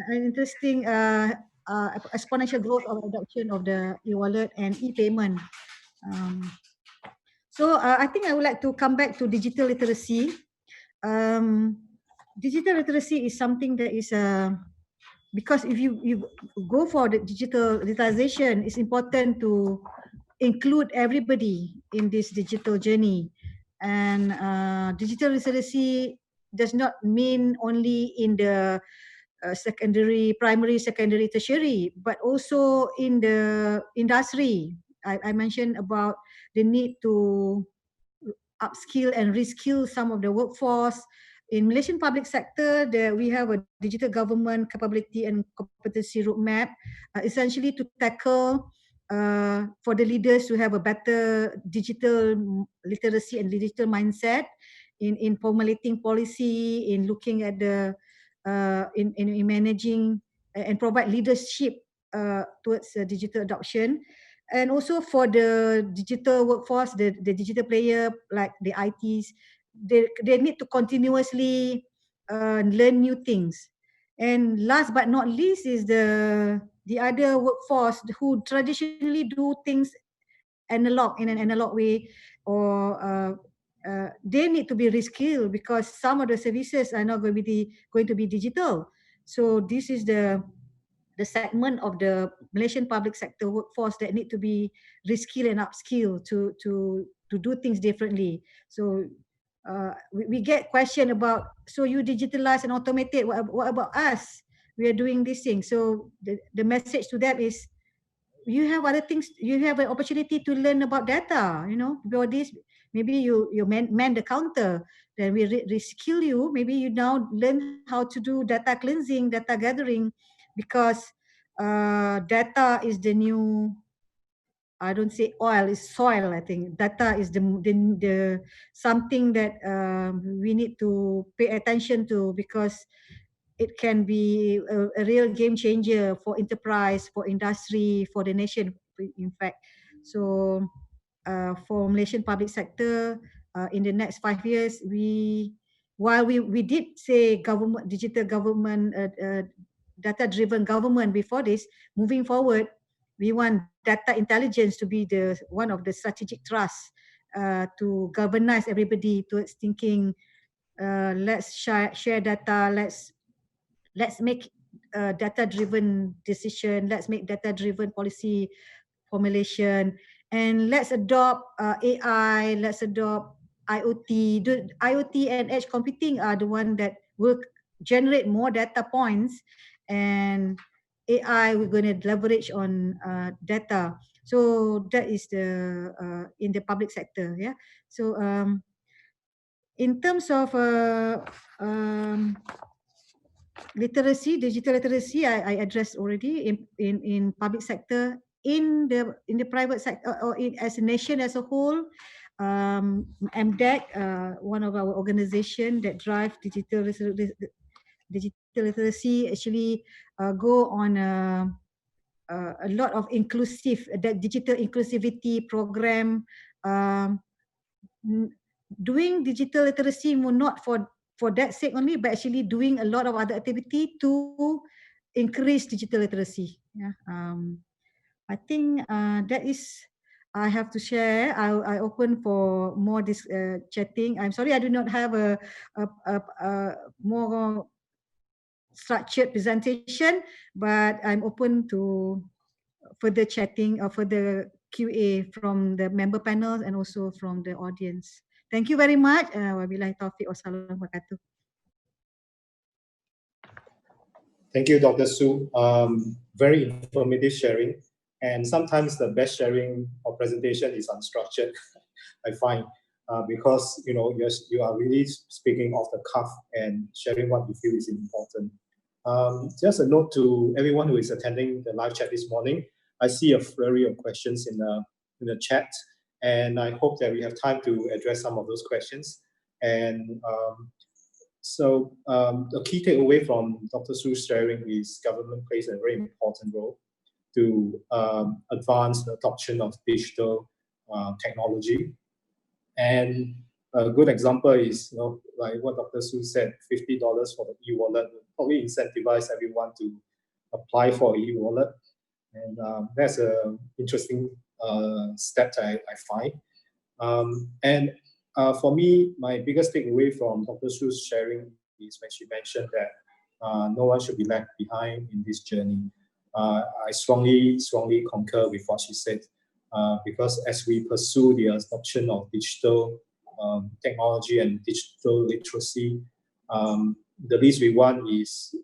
interesting exponential growth of adoption of the e-wallet and e-payment. So I think I would like to come back to digital literacy. Digital literacy is something that is because if you go for the digitalization, it's important to include everybody in this digital journey. And digital literacy does not mean only in the primary, secondary, tertiary, but also in the industry. I mentioned about the need to upskill and reskill some of the workforce. In Malaysian public sector, we have a digital government capability and competency roadmap, essentially to tackle for the leaders to have a better digital literacy and digital mindset in formulating policy, in looking at the in managing and provide leadership towards digital adoption. And also for the digital workforce, the digital player like the ITs, they need to continuously learn new things. And last but not least is the other workforce who traditionally do things analog, in an analog way, or they need to be reskilled because some of the services are not going to be digital. So this is the segment of the Malaysian public sector workforce that need to be reskilled and upskilled to do things differently. So we get question about, so you digitalize and automated, what about us? We are doing these things. So the message to them is, you have other things, you have an opportunity to learn about data, before this, maybe you man the counter, then we reskill you, maybe you now learn how to do data cleansing, data gathering, because data is the new, I don't say oil, it's soil. I think data is the something that we need to pay attention to, because it can be a real game changer for enterprise, for industry, for the nation, in fact. So for Malaysian public sector, in the next 5 years, while we did say government, digital government, data-driven government before this, moving forward, we want data intelligence to be one of the strategic thrusts to galvanize everybody towards thinking, let's share data, let's make data-driven decision, let's make data-driven policy formulation, and let's adopt AI, let's adopt IoT. IoT and edge computing are the one that will generate more data points, and AI we're going to leverage on data. So that is the in the public sector, yeah. So in terms of literacy, digital literacy, I addressed already in public sector. In the private sector, or as a nation as a whole, MDEC, one of our organization that drive digital digital literacy actually go on a lot of that digital inclusivity program. Doing digital literacy not for that sake only, but actually doing a lot of other activity to increase digital literacy. Yeah. I think that is I have to share. I open for more this chatting. I'm sorry I do not have a more structured presentation, but I'm open to further chatting or further QA from the member panels and also from the audience. Thank you very much. Wabillahi taufiq wassalamu wabarakatuh. Thank you, Dr. Su. Very informative sharing. And sometimes the best sharing or presentation is unstructured, I find, because you are really speaking off the cuff and sharing what you feel is important. Just a note to everyone who is attending the live chat this morning. I see a flurry of questions in the chat, and I hope that we have time to address some of those questions. And so the key takeaway from Dr. Su's sharing is government plays a very important role to advance the adoption of digital technology. And a good example is, like what Dr. Su said, $50 for the e-wallet will probably incentivize everyone to apply for e-wallet. And that's an interesting step that I find. And for me, my biggest takeaway from Dr. Su's sharing is when she mentioned that no one should be left behind in this journey. I strongly concur with what she said, because as we pursue the adoption of digital technology and digital literacy, the least we want is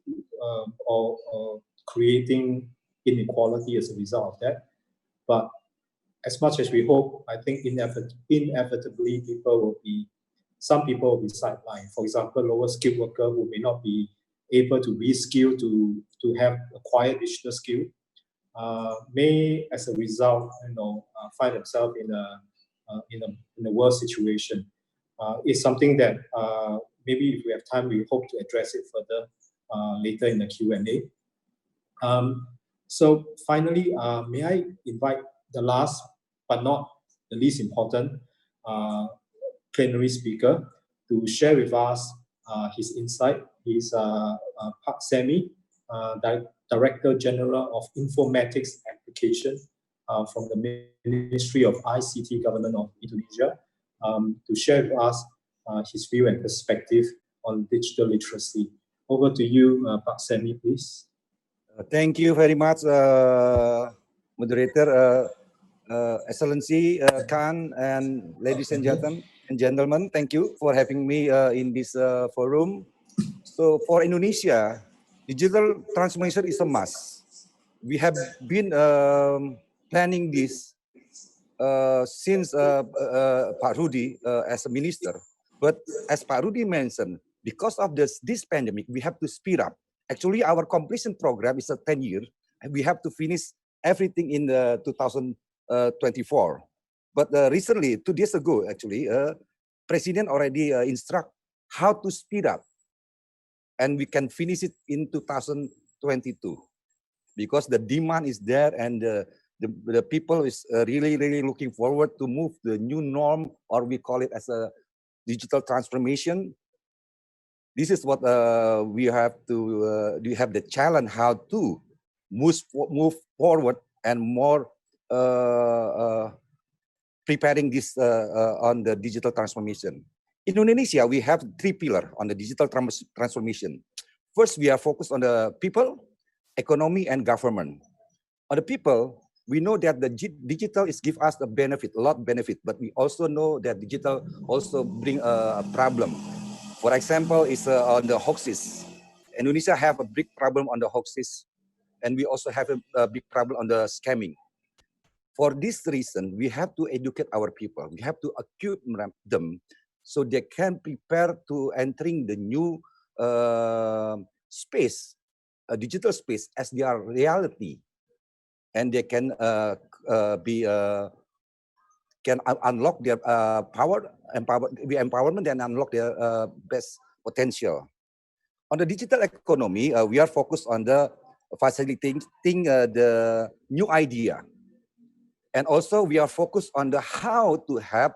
creating inequality as a result of that. But as much as we hope, I think inevitably some people will be sidelined. For example, lower skilled worker who may not be able to reskill to have acquired digital skill may, as a result, find themselves in a worse situation. It's something that maybe if we have time, we hope to address it further later in the Q&A. So finally, may I invite the last but not the least important plenary speaker to share with us his insight. He's Pak Semi, Director General of Informatics Application from the Ministry of ICT Government of Indonesia, to share with us his view and perspective on digital literacy. Over to you, Pak Semi, please. Thank you very much, moderator, Excellency Khan, and ladies and gentlemen, thank you for having me in this forum. So for Indonesia, digital transformation is a must. We have been planning this since Pak Rudi as a minister. But as Pak Rudi mentioned, because of this pandemic, we have to speed up. Actually, our completion program is a 10-year, and we have to finish everything in 2024. But recently, 2 days ago, actually, President already instruct how to speed up, and we can finish it in 2022, because the demand is there, and the people is really looking forward to move the new norm, or we call it as a digital transformation. This is what we have to. We have the challenge how to move forward and more preparing this on the digital transformation. In Indonesia, we have 3 pillars on the digital transformation. First, we are focused on the people, economy, and government. On the people, we know that the digital is give us a benefit, a lot of benefit, but we also know that digital also bring a problem. For example, is on the hoaxes. Indonesia have a big problem on the hoaxes, and we also have a big problem on the scamming. For this reason, we have to educate our people. We have to equip them so they can prepare to entering the new space, a digital space, as their reality, and they can can unlock their empowerment and unlock their best potential. On the digital economy, we are focused on the facilitating the new idea. And also we are focused on the how to help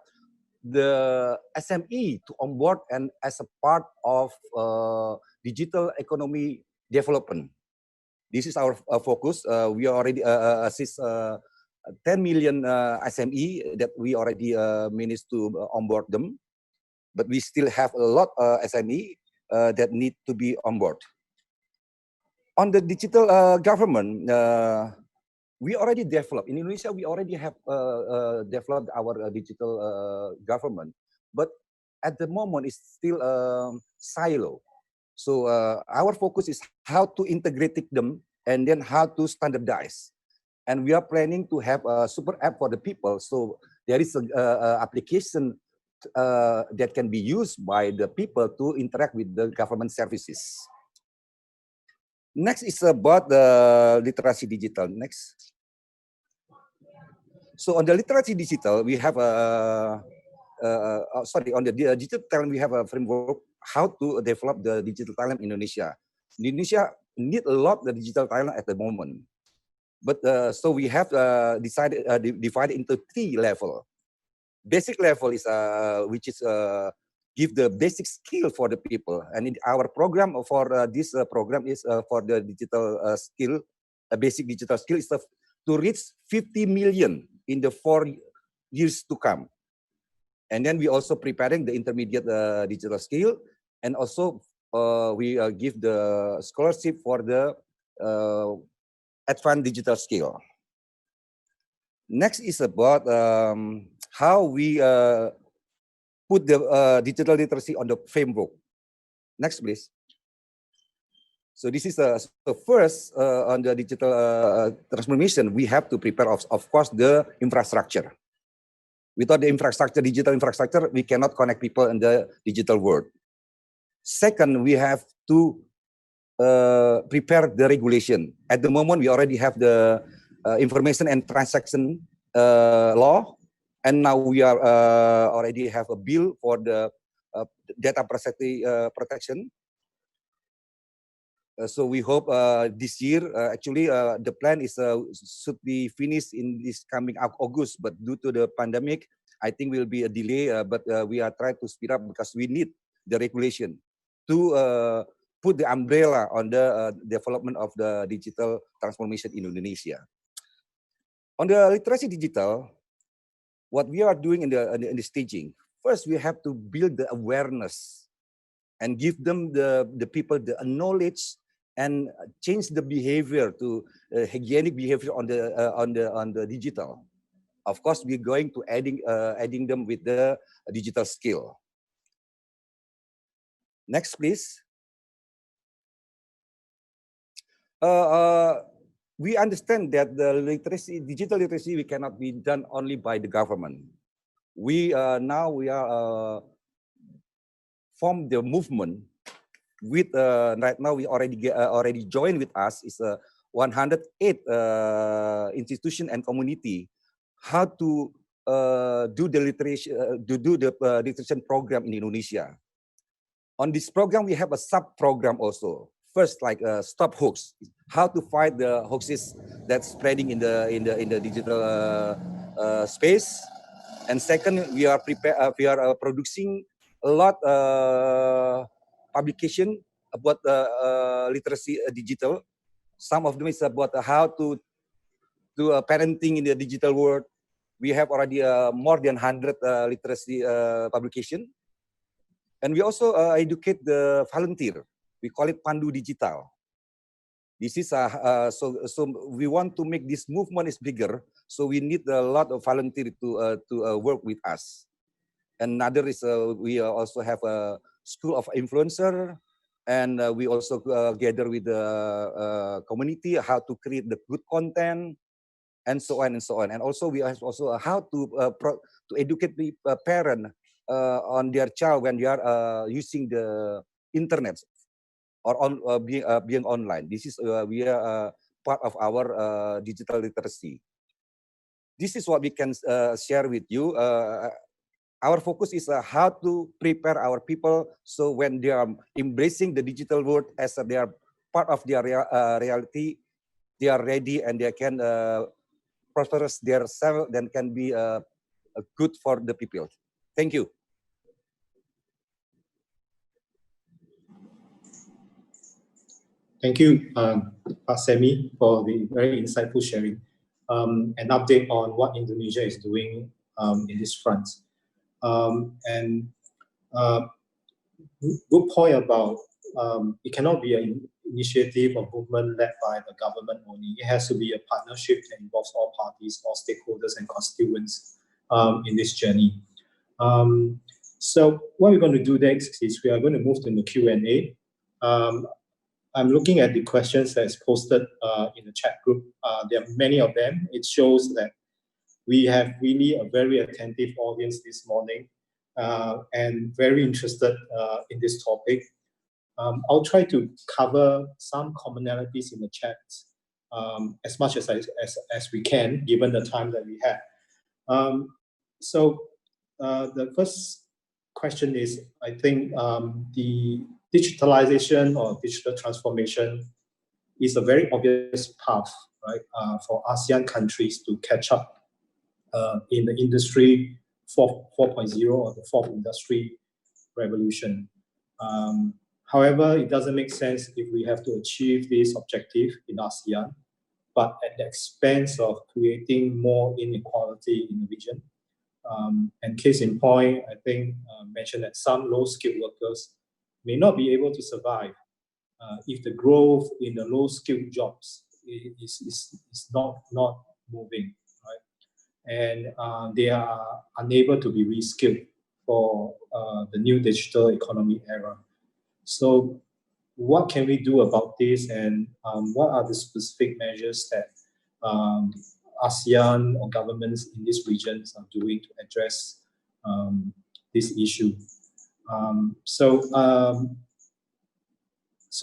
the SME to onboard and as a part of digital economy development. This is our focus. We already assist 10 million SME that we already managed to onboard them. But we still have a lot SME that need to be on board. On the digital government, we already developed. In Indonesia, we already have developed our digital government. But at the moment, it's still silo. So our focus is how to integrate them and then how to standardize. And we are planning to have a super app for the people. So there is an application that can be used by the people to interact with the government services. Next is about the literacy digital. Next. So on the literacy digital, we have a, on the digital talent, we have a framework how to develop the digital talent in Indonesia. Indonesia need a lot of the digital talent at the moment. But so we have decided divided into 3 levels. Basic level is which is give the basic skill for the people, and in our program for this program is for the digital skill, basic digital skill is to reach 50 million in the 4 years to come. And then we also preparing the intermediate digital skill, and also we give the scholarship for the advanced digital skill. Next is about how we put the digital literacy on the framework. Next, please. So this is the first on the digital transformation. We have to prepare, of course, the infrastructure. Without the infrastructure, digital infrastructure, we cannot connect people in the digital world. Second, we have to prepare the regulation. At the moment, we already have the information and transaction law, and now we are already have a bill for the data protection. So we hope this year, actually, the plan is should be finished in this coming August, but due to the pandemic, I think will be a delay. But we are trying to speed up because we need the regulation to put the umbrella on the development of the digital transformation in Indonesia. On the literacy digital, what we are doing in the staging, first we have to build the awareness and give them the people the knowledge and change the behavior to hygienic behavior on the digital. Of course, we're going to adding them with the digital skill. Next, please. We understand that the literacy, digital literacy, we cannot be done only by the government. We now we are form the movement with right now we already joined with us is 108 institution and community how to do the literacy literacy program in Indonesia. On this program, we have a sub program also. First, like stop hoax, how to fight the hoaxes that's spreading in the digital space. And second, we are producing a lot publication about literacy digital. Some of them is about how to do parenting in the digital world. We have already more than 100 literacy publication. And we also educate the volunteer. We call it Pandu Digital. This is so we want to make this movement is bigger. So we need a lot of volunteer to work with us. Another is we also have a school of influencer, and we also gather with the community how to create the good content, and so on and so on. And also we have also how to educate the parent on their child when they are using the internet or on being online. This is we are part of our digital literacy. This is what we can share with you. our focus is how to prepare our people so when they are embracing the digital world as they are part of their reality, they are ready and they can prosperous themselves, then can be good for the people. Thank you. Thank you, Pak Semi, for the very insightful sharing. An update on what Indonesia is doing in this front. Good point about it cannot be an initiative or movement led by the government only. It has to be a partnership that involves all parties, all stakeholders and constituents in this journey. So what we're going to do next is we are going to move to the Q&A. I'm looking at the questions that's posted in the chat group. There are many of them. It shows that we have really a very attentive audience this morning and very interested in this topic. I'll try to cover some commonalities in the chat as much as we can, given the time that we have. The first question is, I think the digitalization or digital transformation is a very obvious path, right, for ASEAN countries to catch up in the industry 4.0 or the fourth industry revolution. However, it doesn't make sense if we have to achieve this objective in ASEAN, but at the expense of creating more inequality in the region. And case in point, I think mentioned that some low-skilled workers may not be able to survive if the growth in the low-skilled jobs is not moving, right? And they are unable to be reskilled for the new digital economy era. So what can we do about this, and what are the specific measures that ASEAN or governments in these regions are doing to address this issue? So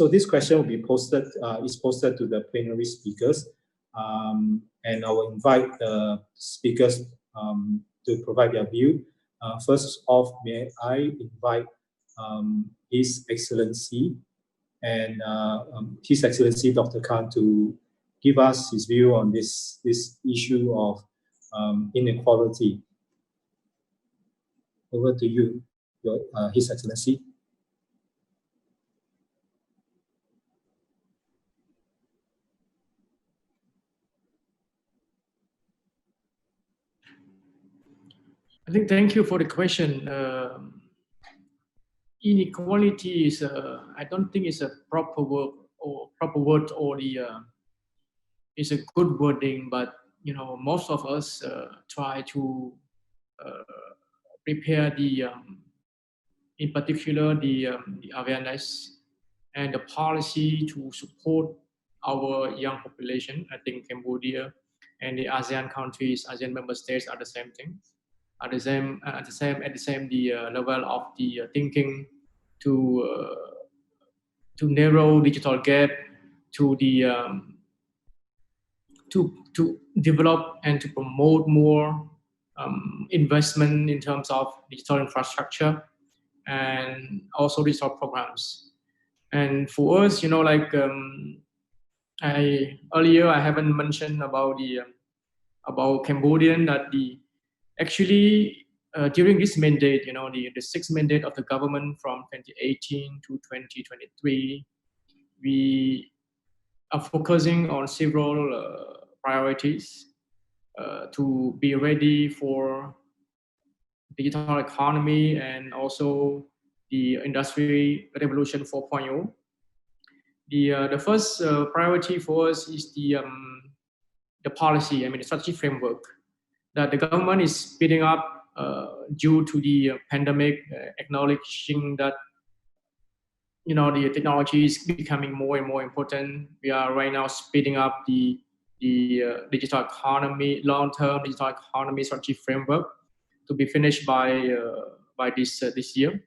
this question will be posted, is posted to the plenary speakers, and I will invite the speakers to provide their view. First off, may I invite His Excellency and His Excellency Dr. Khan to give us his view on this issue of inequality. Over to you, His Excellency. I think thank you for the question. Inequality is I don't think it's a proper word or the is a good wording, but you know, most of us try to prepare the in particular the awareness and the policy to support our young population. I think Cambodia and the ASEAN countries, ASEAN member states are the same thing. At the same level of the thinking to narrow digital gap, to the to develop and to promote more investment in terms of digital infrastructure and also digital programs. And for us, you know, like earlier I haven't mentioned about the about Cambodian, that the actually during this mandate, you know, the sixth mandate of the government from 2018 to 2023, we are focusing on several priorities to be ready for digital economy and also the industry revolution 4.0. The first priority for us is the policy, I mean the strategy framework that the government is speeding up due to the pandemic, acknowledging that, you know, the technology is becoming more and more important. We are right now speeding up the digital economy, long-term digital economy strategy framework to be finished by this year.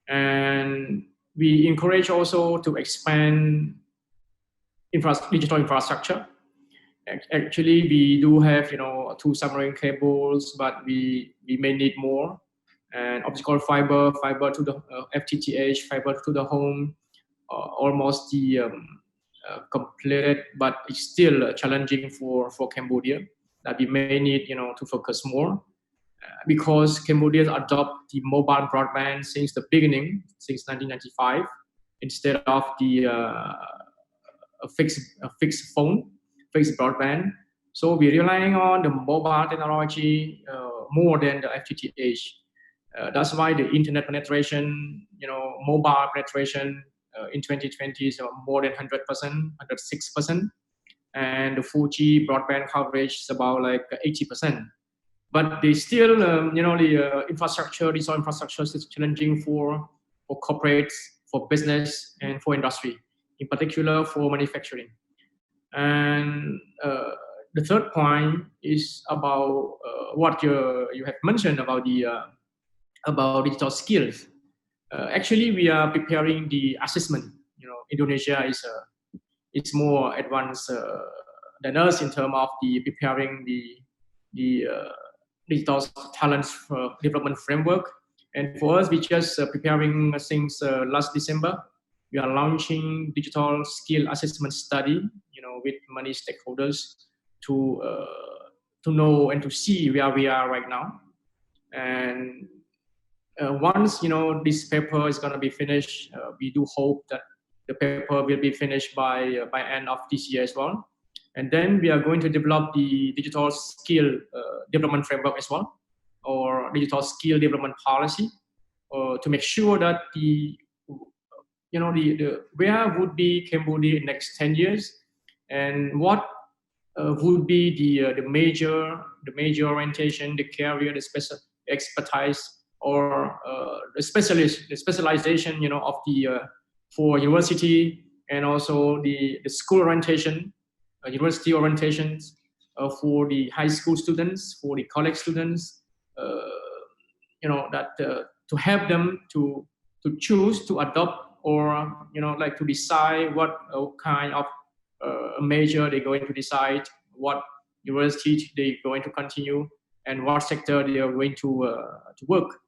And we encourage also to expand digital infrastructure. Actually, we do have, you know, 2 submarine cables, but we may need more. and optical fiber, fiber to the FTTH, fiber to the home, almost the completed, but it's still challenging for Cambodia, that we may need, to focus more, because Cambodia adopt the mobile broadband since the beginning, since 1995, instead of the fixed phone, fixed broadband. So we're relying on the mobile technology more than the FTTH. That's why the internet penetration, mobile penetration in 2020 is more than 100%, 106%, and the 4G broadband coverage is about like 80%. But they still, the infrastructure, digital infrastructure is challenging for corporates, for business, and for industry, in particular for manufacturing. And the third point is about what you have mentioned about the about digital skills. Actually, we are preparing the assessment. Indonesia is more advanced than us in terms of the preparing the digital talents development framework. And for us, we just preparing since last December. We are launching digital skill assessment study, with many stakeholders to know and to see where we are right now. And once this paper is going to be finished, we do hope that the paper will be finished by end of this year as well. And then we are going to develop the digital skill development framework as well, or digital skill development policy, to make sure that the where would be Cambodia in next 10 years, and what would be the major orientation, the career, the special expertise, or the specialization, of the for university, and also the school orientation, university orientations for the high school students, for the college students, that to help them to choose, to adopt, or like to decide what kind of major they're going to decide, what university they're going to continue, and what sector they are going to work.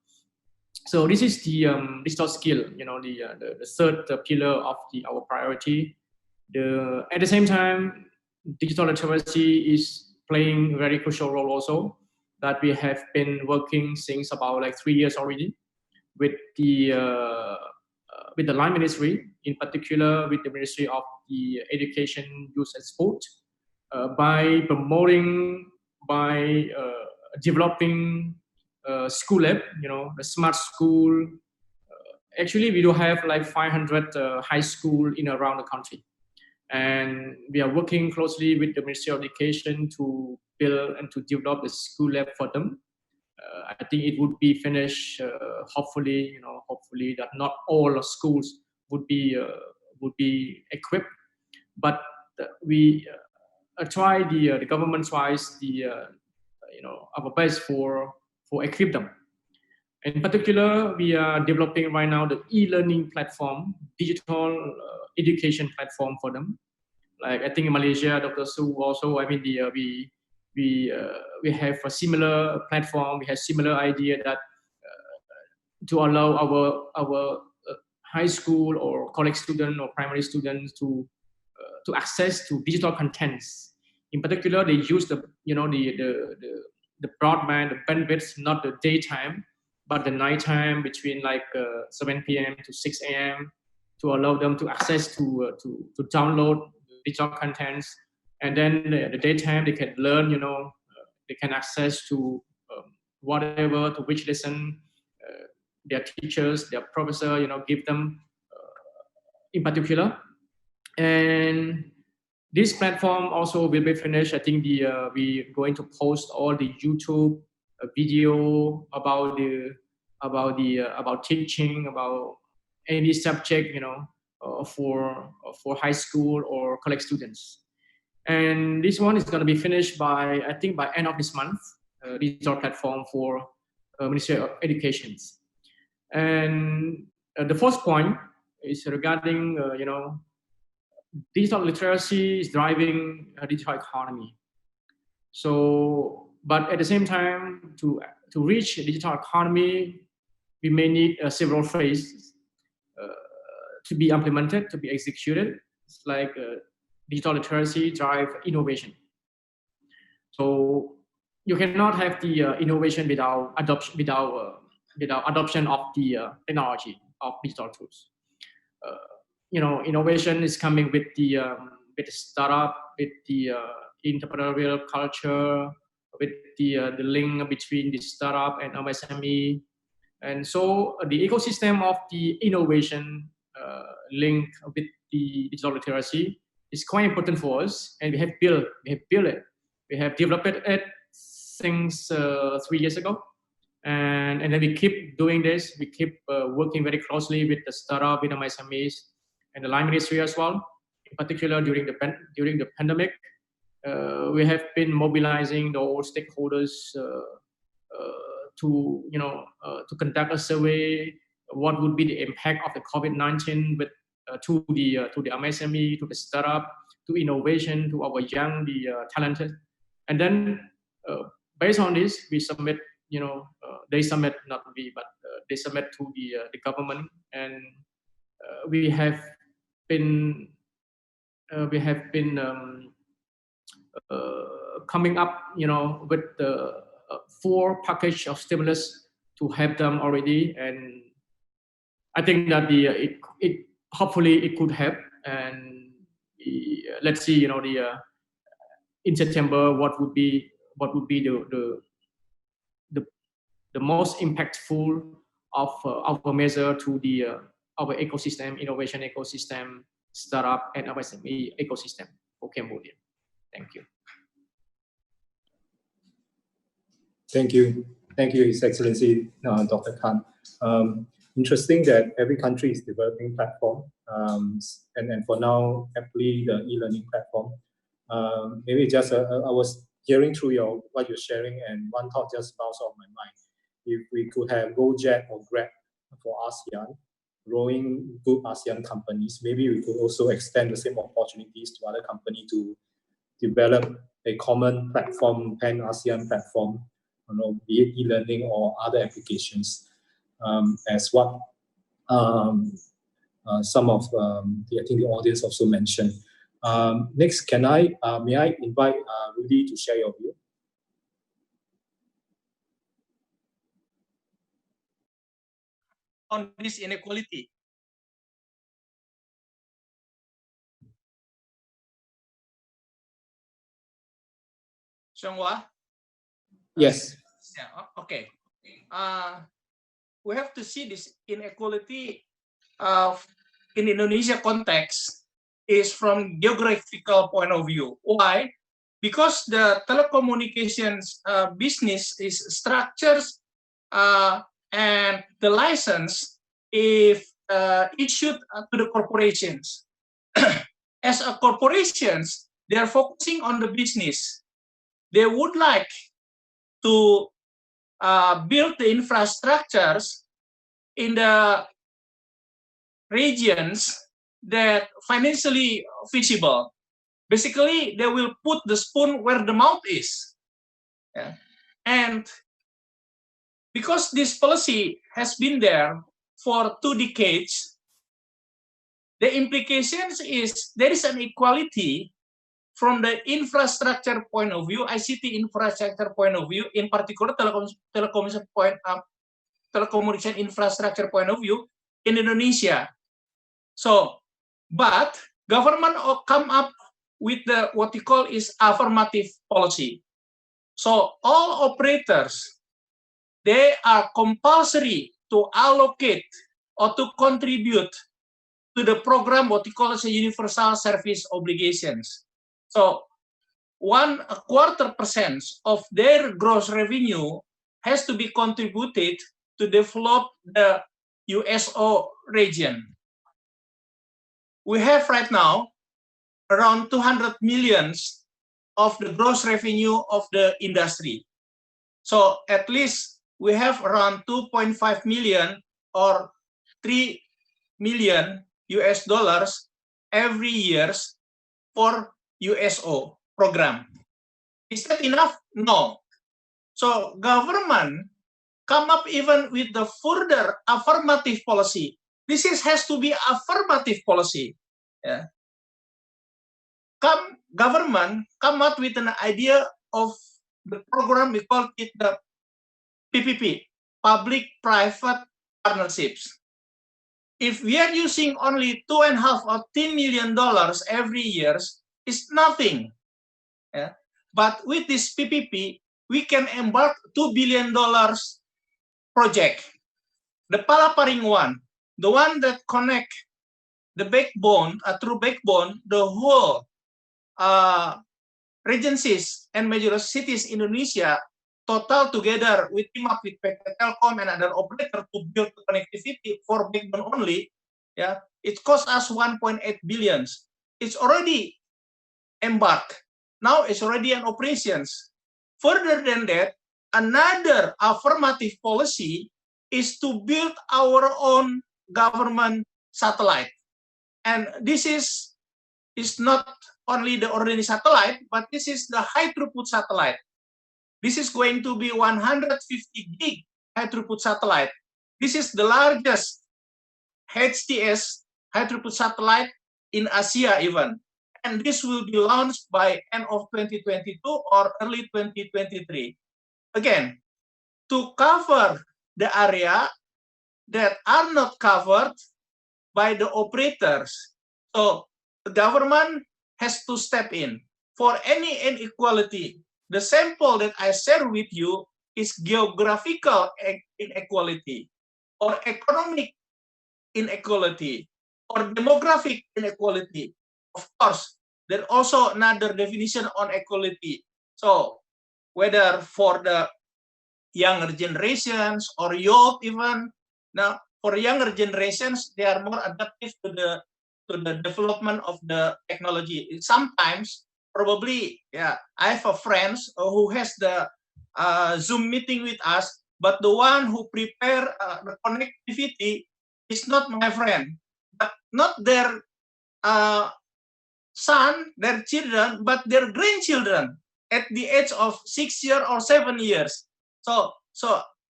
So this is the digital skill, the third pillar of our priority. At the same time, digital literacy is playing a very crucial role also, that we have been working since about like 3 years already with the line ministry, in particular with the Ministry of the Education, Youth and Sport, by promoting, by developing school lab, the smart school. Actually, we do have like 500 high school in around the country. And we are working closely with the Ministry of Education to build and to develop the school lab for them. I think it would be finished, hopefully, hopefully that not all schools would be equipped, but we try the government tries our best for equip them. In particular, we are developing right now the e-learning platform, digital education platform for them. Like I think in Malaysia, Dr. Su also, I mean, we have a similar platform. We have similar idea that to allow our high school or college student or primary students to access to digital contents. In particular, they use the broadband, the bandwidth, not the daytime, but the nighttime between like 7 p.m. to 6 a.m. to allow them to access to download digital contents. And then the daytime they can learn, they can access to whatever, to which lesson their teachers, their professor, give them in particular. And this platform also will be finished. I think we're going to post all the YouTube video about teaching, about any subject, for high school or college students. And this one is going to be finished by, I think, by end of this month. Digital platform for Ministry of Education. And the first point is regarding, digital literacy is driving a digital economy. So, but at the same time, to reach a digital economy, we may need several phases to be implemented, to be executed. It's like digital literacy drive innovation. So you cannot have the innovation without adoption of the technology of digital tools. Innovation is coming with the startup, with the entrepreneurial culture, with the link between the startup and MSME, and so the ecosystem of the innovation linked with the digital literacy is quite important for us, and we have built it. We have developed it since 3 years ago, and then we keep doing this. We keep working very closely with the startup, with the MSMEs, and the line ministry as well. In particular, during the pandemic, we have been mobilizing the all stakeholders to conduct a survey. What would be the impact of the COVID-19 to the MSME, to the startup, to innovation, to our young, talented, and then based on this, we submit. They submit, not we, but they submit to the government, and we have been coming up, with the 4 package of stimulus to help them already, and I think that it hopefully it could help, and let's see, in September what would be the most impactful of our measure to our ecosystem, innovation ecosystem, startup, and MSME ecosystem for Cambodia. Thank you. Thank you, His Excellency, Dr. Khan. Interesting that every country is developing platform, and for now, happily, the e-learning platform. Maybe just I was hearing through what you're sharing, and one thought just bounced off my mind. If we could have Gojek or Grab for ASEAN, growing good ASEAN companies, maybe we could also extend the same opportunities to other companies to develop a common platform, pan-ASEAN platform, be it e-learning or other applications, as what some of I think the audience also mentioned. Next, may I invite Rudy to share your view? On this inequality. Xianghua? Yes. Yeah, okay. We have to see this inequality in Indonesia context is from geographical point of view. Why? Because the telecommunications business is structured and the license if issued to the corporations. As a corporations, they are focusing on the business. They would like to build the infrastructures in the regions that financially feasible. Basically, they will put the spoon where the mouth is. Yeah. And because this policy has been there for 2 decades, the implications is there is an equality from the infrastructure point of view, ICT infrastructure point of view, in particular telecommunication infrastructure point of view in Indonesia. So, but government come up with what you call is affirmative policy. So all operators, they are compulsory to allocate or to contribute to the program what you call as a universal service obligations. So 1/4% of their gross revenue has to be contributed to develop the USO region. We have right now around 200 millions of the gross revenue of the industry. So at least we have around 2.5 million or 3 million US dollars every year for USO program. Is that enough? No. So government come up even with the further affirmative policy. This has to be affirmative policy. Yeah. Government come up with an idea of the program, we call it the PPP, public-private partnerships. If we are using only $2.5 or $10 million every year, it's nothing. Yeah? But with this PPP, we can embark $2 billion project. The Palaparing one, the one that connect the backbone, through backbone, the whole regencies and major cities in Indonesia, total together, we team up with PT Telkom and other operator to build connectivity for backbone only. Yeah, it cost us 1.8 billion. It's already embarked. Now it's already in operations. Further than that, another affirmative policy is to build our own government satellite. And this is not only the ordinary satellite, but this is the high throughput satellite. This is going to be 150 gig high throughput satellite. This is the largest HTS high throughput satellite in Asia even. And this will be launched by end of 2022 or early 2023. Again, to cover the area that are not covered by the operators. So the government has to step in. For any inequality, the sample that I share with you is geographical inequality or economic inequality or demographic inequality. Of course, there's also another definition on equality. So whether for the younger generations or youth even, now for younger generations, they are more adaptive to the development of the technology. Sometimes, probably, yeah, I have a friend who has the Zoom meeting with us, but the one who prepare the connectivity is not my friend, but not their son, their children, but their grandchildren at the age of 6 years or 7 years. So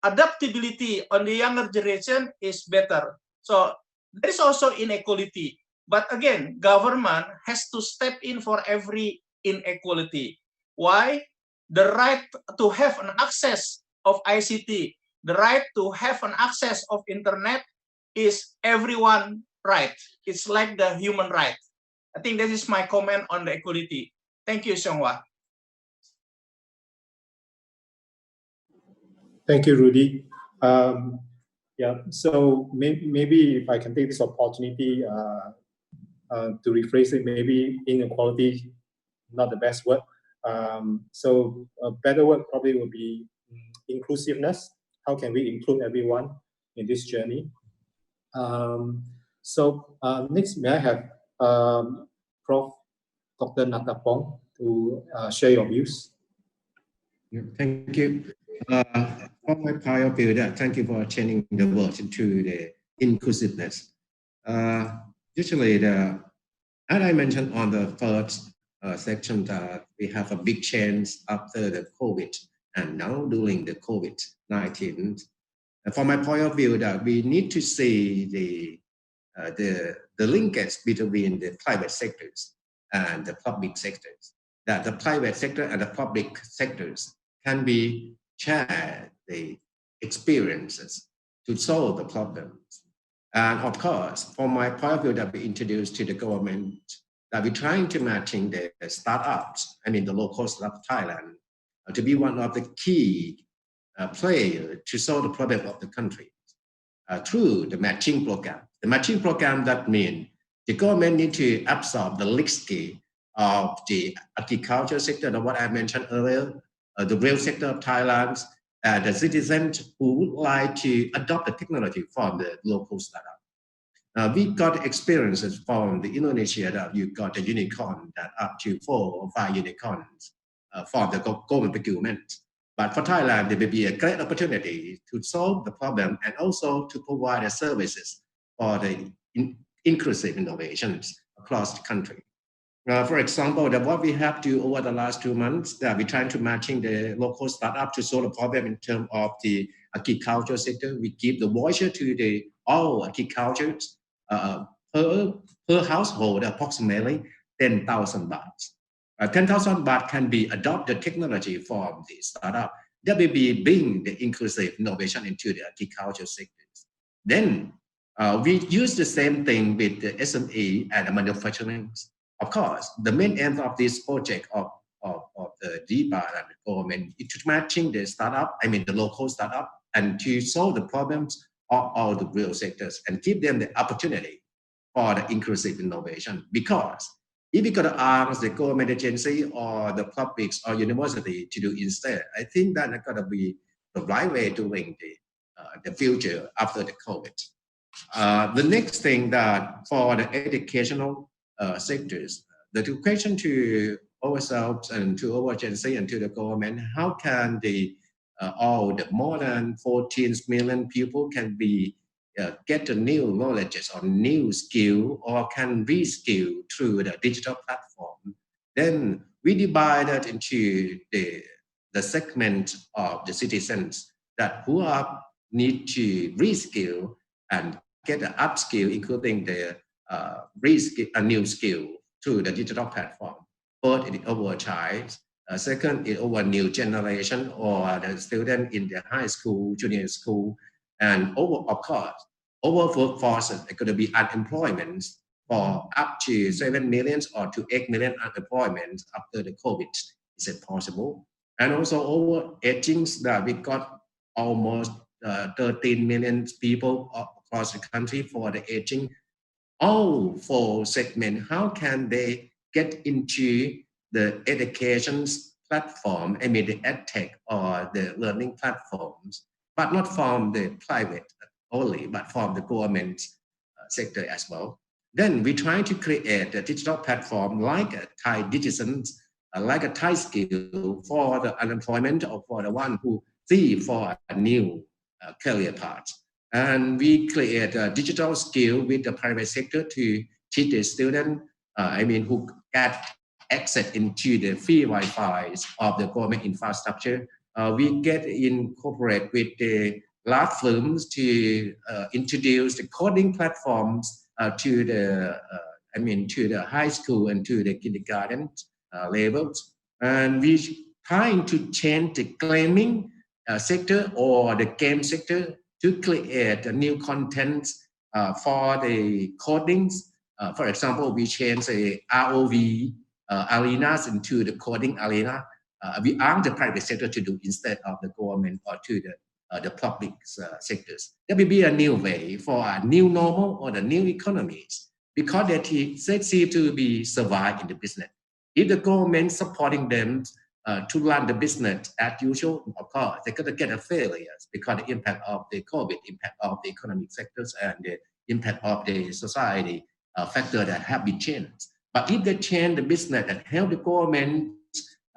adaptability on the younger generation is better. So there is also inequality. But again, government has to step in for every inequality. Why? The right to have an access of ICT, the right to have an access of internet is everyone right. It's like the human right. I think that is my comment on the equality. Thank you, Xianghua. Thank you, Rudy. Yeah, so maybe if I can take this opportunity to rephrase it, maybe inequality, not the best word. So a better word probably would be inclusiveness. How can we include everyone in this journey? Next, may I have Prof. Dr. Natapong to share your views? Thank you. From my point of view, thank you for changing the word into the inclusiveness. Usually, as I mentioned on the first section, that we have a big change after the COVID and now during the COVID-19. From my point of view, that we need to see the linkage between the private sectors and the public sectors. That the private sector and the public sectors can be share the experiences to solve the problems. And of course, from my point of view, that we introduced to the government, that we're trying to matching the startups, I mean the local startup of Thailand, to be one of the key players to solve the problem of the country through the matching program. The matching program, that means the government need to absorb the risky of the agriculture sector, what I mentioned earlier, the rail sector of Thailand, the citizens who would like to adopt the technology from the local startup. We got experiences from the Indonesia that you got a unicorn that up to 4 or 5 unicorns from the government procurement. But for Thailand, there will be a great opportunity to solve the problem and also to provide the services for the inclusive innovations across the country. For example, what we have to over the last 2 months, that we're trying to matching the local startup to solve the problem in terms of the agriculture sector. We give the voucher to the all agricultures per household approximately 10,000 baht. 10,000 baht can be adopted technology from the startup that will be bring the inclusive innovation into the agriculture sectors. Then we use the same thing with the SME and the manufacturing. Of course, the main aim of this project of the DBAR and the government is to matching the startup, I mean the local startup, and to solve the problems of all the real sectors and give them the opportunity for the inclusive innovation. Because if we got to ask the government agency or the publics or university to do instead, I think that's going to be the right way doing the future after the COVID. The next thing that for the educational sectors, the question to ourselves and to our agency and to the government, how can the all the more than 14 million people can be get a new knowledge or new skill or can reskill through the digital platform? Then we divide that into the segment of the citizens that who are need to reskill and get an upskill, including the reskill a new skill through the digital platform. First, it is our child. Second, is our new generation or the student in the high school, junior school, and of course, our workforce is going to be unemployment for up to 7 million or to 8 million unemployment after the COVID. Is it possible? And also our aging that we got almost 13 million people across the country for the aging. All four segments, how can they get into the education platform, I mean the edtech or the learning platforms, but not from the private only, but from the government sector as well. Then we try to create a digital platform like a Thai Digitization, like a Thai skill for the unemployment or for the one who see for a new career path. And we create a digital skill with the private sector to teach the student, who get access into the free Wi-Fi of the government infrastructure. We get incorporate with the large firms to introduce the coding platforms to the high school and to the kindergarten levels. And we trying to change the gaming sector or the game sector to create new content for the codings. For example, we change the ROV arenas into the coding arena. We ask the private sector to do instead of the government or to the public sectors. That will be a new way for a new normal or the new economies because they seem to be survive in the business. If the government supporting them to run the business as usual, of course, they're going to get a failures because the impact of the COVID, impact of the economic sectors, and the impact of the society factor that have been changed. But if they change the business and help the government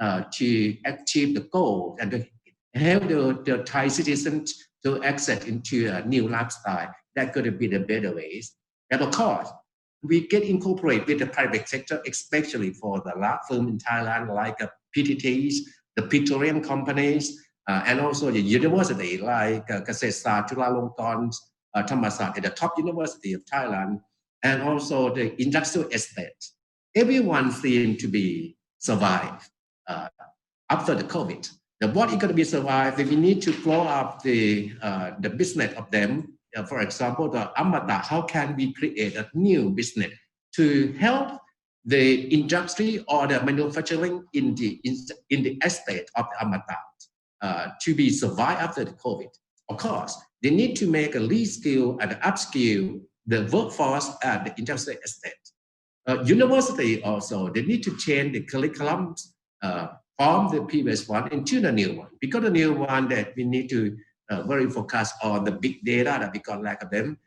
to achieve the goal and to help the Thai citizens to access into a new lifestyle, that could be the better ways. And of course, we get incorporated with the private sector, especially for the large firm in Thailand, like PTTs, the petroleum companies, and also the university like Kasetsart, Chulalongkorn, Thammasat, the top university of Thailand, and also the industrial estate. Everyone seems to be survived after the COVID. What is going to be survived? We need to grow up the business of them. For example, the Amata, how can we create a new business to help the industry or the manufacturing in the estate of the Amata to be survived after the COVID? Of course, they need to make a reskill and upskill the workforce at the industrial estate. University also, they need to change the curriculums from the previous one into the new one, because the new one that we need to very focus on the big data that we got lack of them.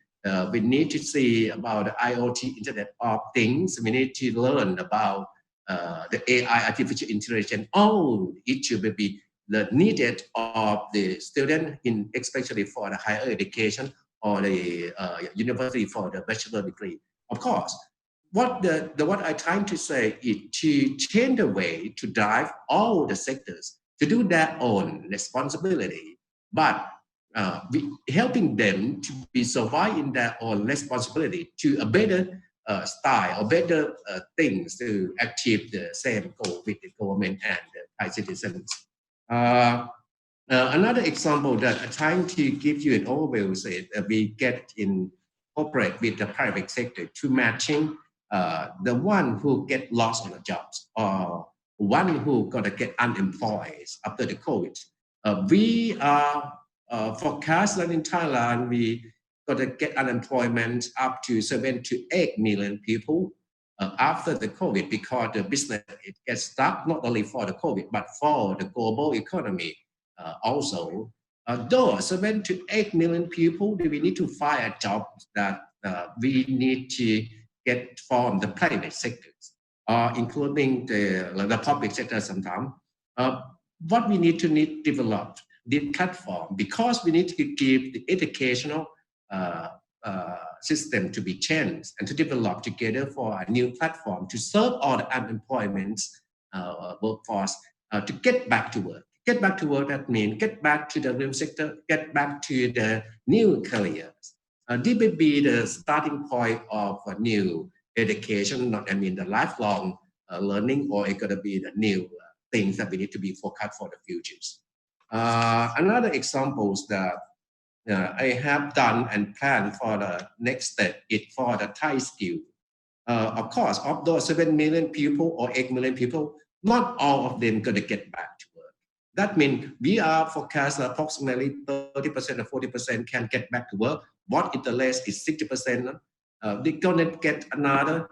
We need to see about the IoT, Internet of Things. We need to learn about the AI, artificial intelligence. All issue will be the needed of the student, in especially for the higher education or the university for the bachelor degree. Of course, what I'm trying to say is to change the way to drive all the sectors to do their own responsibility. But helping them to be survive in their own responsibility to a better style or better things to achieve the same goal with the government and the Thai citizens. Another example that I'm trying to give you an overview is that we get in cooperate with the private sector to matching the one who get lost on the jobs or one who gonna get unemployed after the COVID. We are forecast that in Thailand we gonna get unemployment up to 7 to 8 million people after the COVID because the business it gets stuck not only for the COVID but for the global economy also. Though 7 to 8 million people, we need to find a job that we need to get from the private sectors, including the public sector sometimes. What we need to develop the platform because we need to give the educational system to be changed and to develop together for a new platform to serve all the unemployment workforce to get back to work. Get back to work, that means get back to the real sector, get back to the new careers. This will be the starting point of a new education, not I mean the lifelong learning, or it's going to be the new things that we need to be focused for the futures. Another examples that I have done and planned for the next step is for the Thai skill. Of course, of those 7 million people or 8 million people, not all of them going to get back to work. That means we are forecast approximately 30% or 40% can get back to work. What if the rest is 60%? They're going to get another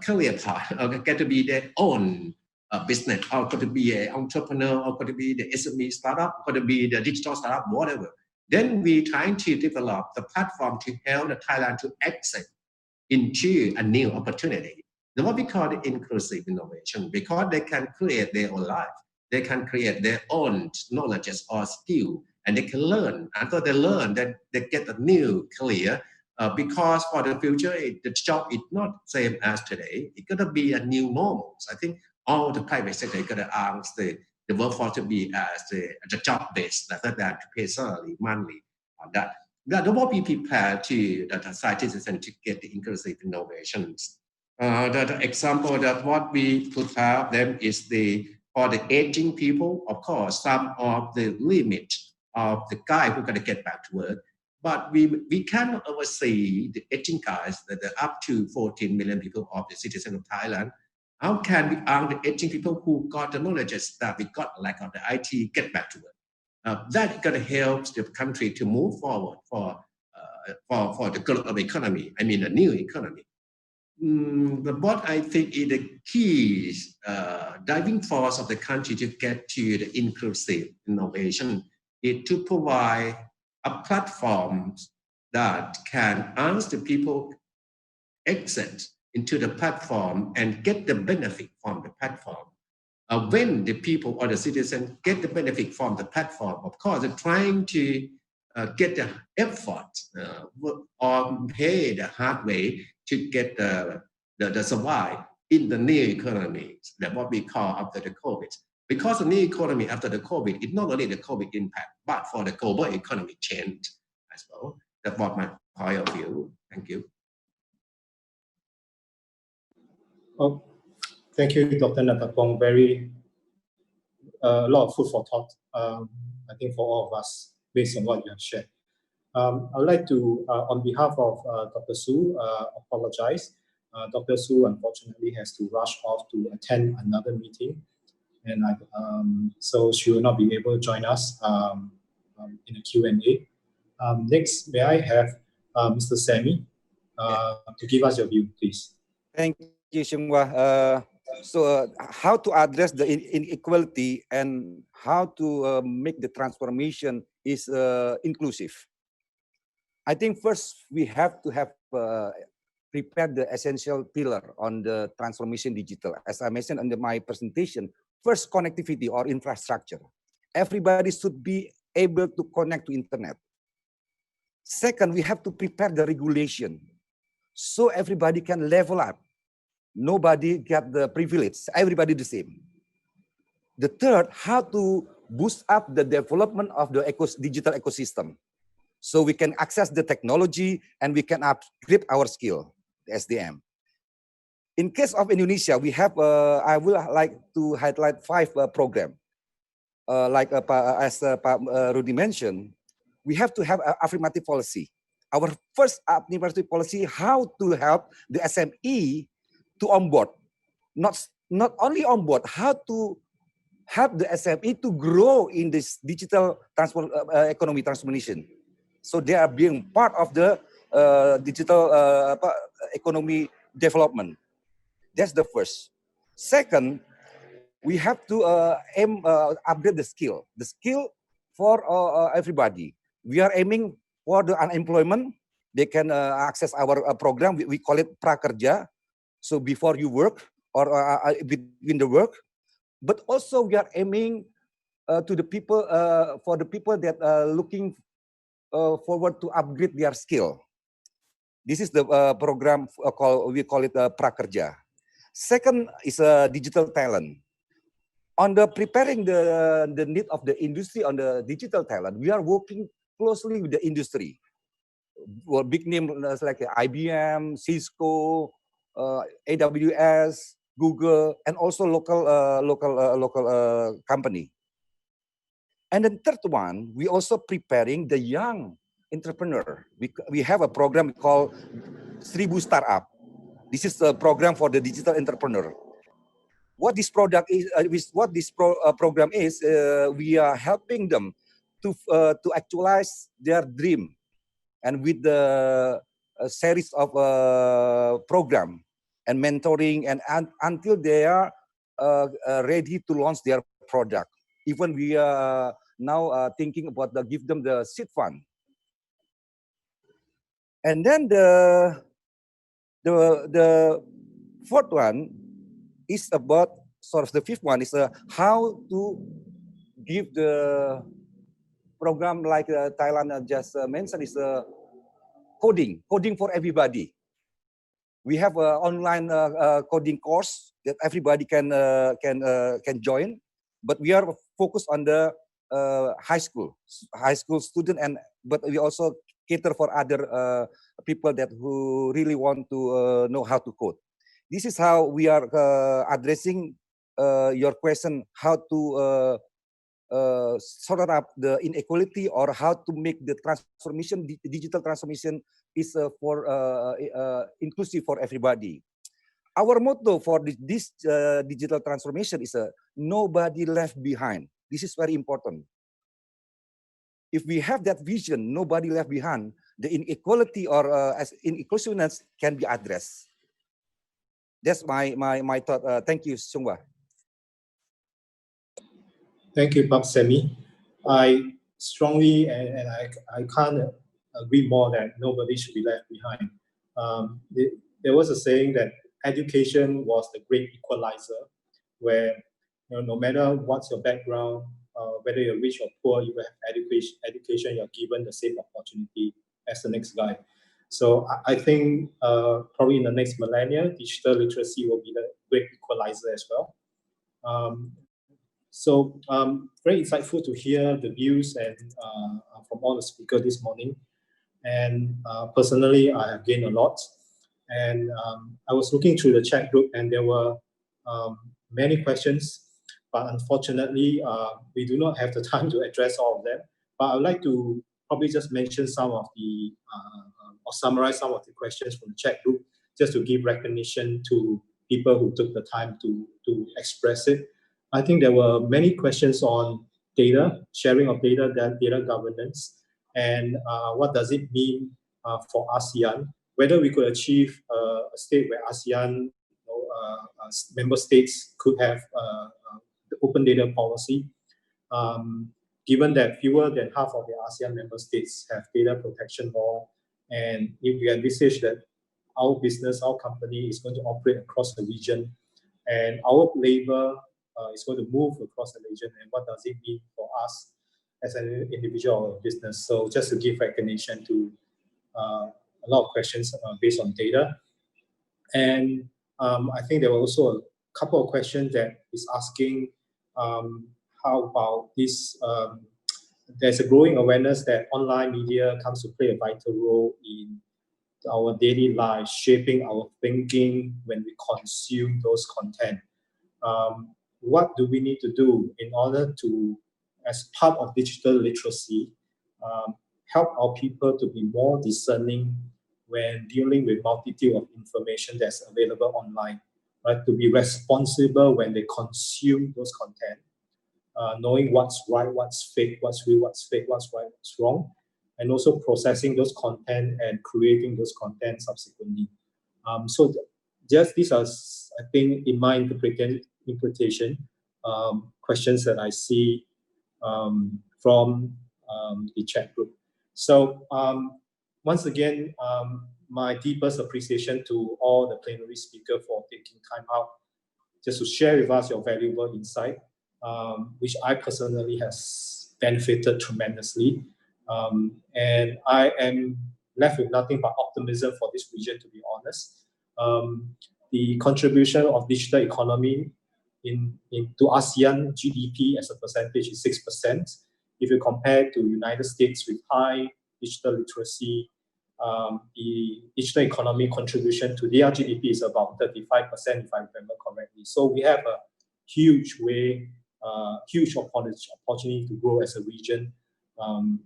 career path, or get to be their own business, or going to be an entrepreneur, or going to be the SME startup, going to be the digital startup, whatever. Then we're trying to develop the platform to help the Thailand to access into a new opportunity. What we call the inclusive innovation, because they can create their own life. They can create their own knowledge or skill, and they can learn. After they learn, then they get a new career. Because for the future, the job is not same as today. It's going to be a new normal. So I think all the private sector is going to ask the workforce to be as the job based rather than to pay salary monthly on that. That will be prepared to the scientists and to get the inclusive innovations. The example that what we prepare them is for the aging people, of course, some of the limit of the guy who's going to get back to work, but we cannot oversee the aging guys that are up to 14 million people of the citizens of Thailand. How can we arm the aging people who got the knowledge that we got, like on the IT, get back to work? That is going to help the country to move forward for the global economy. I mean, the new economy. But what I think is the key driving force of the country to get to the inclusive innovation is to provide a platform that can ask the people exit into the platform and get the benefit from the platform. When the people or the citizens get the benefit from the platform, of course, they're trying to get the effort or pay the hard way to get the survive in the new economy, that what we call after the COVID. Because the new economy after the COVID, it's not only the COVID impact, but for the global economy change as well. That's what my point of view. Thank you. Oh, thank you, Dr. Natapong. A lot of food for thought, I think, for all of us, based on what you have shared. I would like to, on behalf of Dr. Su, apologize. Dr. Su, unfortunately, has to rush off to attend another meeting, and so she will not be able to join us in the Q&A. Next, may I have Mr. Sammy to give us your view, please. Thank you, Shingwa. How to address the inequality and how to make the transformation is inclusive. I think first we have to have prepared the essential pillar on the transformation digital. As I mentioned under my presentation, first, connectivity or infrastructure. Everybody should be able to connect to internet. Second, we have to prepare the regulation so everybody can level up. Nobody get the privilege, everybody the same. The third, how to boost up the development of the digital ecosystem. So we can access the technology and we can upgrade our skill, the SDM. In case of Indonesia, we have, I would like to highlight 5 programs. As Pak Rudy mentioned, we have to have an affirmative policy. Our first affirmative policy, how to help the SME to onboard. Not only onboard, how to help the SME to grow in this digital economy transformation. So they are being part of the digital economy development. That's the first. Second, we have to upgrade the skill. The skill for everybody. We are aiming for the unemployment. They can access our program. We call it Prakerja. So before you work or between the work. But also we are aiming to the people, for the people that are looking forward to upgrade their skill. This is the program we call it Prakerja. Second is digital talent. On the preparing the need of the industry on the digital talent, we are working closely with the industry. Well, big names like IBM, Cisco, AWS, Google, and also local company. And the third one, we also preparing the young entrepreneur. We have a program called 1000 Startup. This is a program for the digital entrepreneur. What this product is, program is, we are helping them to actualize their dream, and with the series of program and mentoring, and until they are ready to launch their product. Even we are now thinking about give them the seed fund. And then the fourth one is about, the fifth one is how to give the program like Thailand just mentioned is coding for everybody. We have an online coding course that everybody can join, but we are focused on the high school student, but we also cater for other people who really want to know how to code. This is how we are addressing your question, how to sort up the inequality, or how to make the transformation, digital transformation is for inclusive for everybody. Our motto for this digital transformation is nobody left behind. This is very important. If we have that vision, nobody left behind, the inequality or inclusiveness can be addressed. That's my thought. Thank you, Sungwa. Thank you, Pak Semi. I strongly and I can't agree more that nobody should be left behind. There was a saying that education was the great equalizer, where no matter what's your background, whether you're rich or poor, you have education, you're given the same opportunity as the next guy. So I think probably in the next millennia, digital literacy will be the great equalizer as well. So very insightful to hear the views and from all the speakers this morning. And personally, I have gained a lot. And I was looking through the chat group, and there were many questions, but unfortunately, we do not have the time to address all of them. But I would like to probably just mention some of the, or summarize some of the questions from the chat group, just to give recognition to people who took the time to express it. I think there were many questions on data, sharing of data, data governance, and what does it mean for ASEAN, whether we could achieve a state where ASEAN member states could have the open data policy, given that fewer than half of the ASEAN member states have data protection law, and if we envisage that our business, our company is going to operate across the region, and our labor is going to move across the region, and what does it mean for us as an individual or business? So just to give recognition to a lot of questions based on data. And I think there were also a couple of questions that is asking how about this there's a growing awareness that online media comes to play a vital role in our daily lives, shaping our thinking when we consume those content. What do we need to do in order to, as part of digital literacy, help our people to be more discerning when dealing with multitude of information that's available online, right? To be responsible when they consume those content, knowing what's right, what's fake, what's real, what's fake, what's right, what's wrong, and also processing those content and creating those content subsequently. So just these are, I think, in my interpretation, questions that I see from the chat group. So once again, my deepest appreciation to all the plenary speakers for taking time out just to share with us your valuable insight, which I personally has benefited tremendously. And I am left with nothing but optimism for this region, to be honest. The contribution of digital economy to ASEAN GDP as a percentage is 6%. If you compare to United States with high digital literacy, the digital economy contribution to their GDP is about 35%, if I remember correctly. So we have a huge opportunity to grow as a region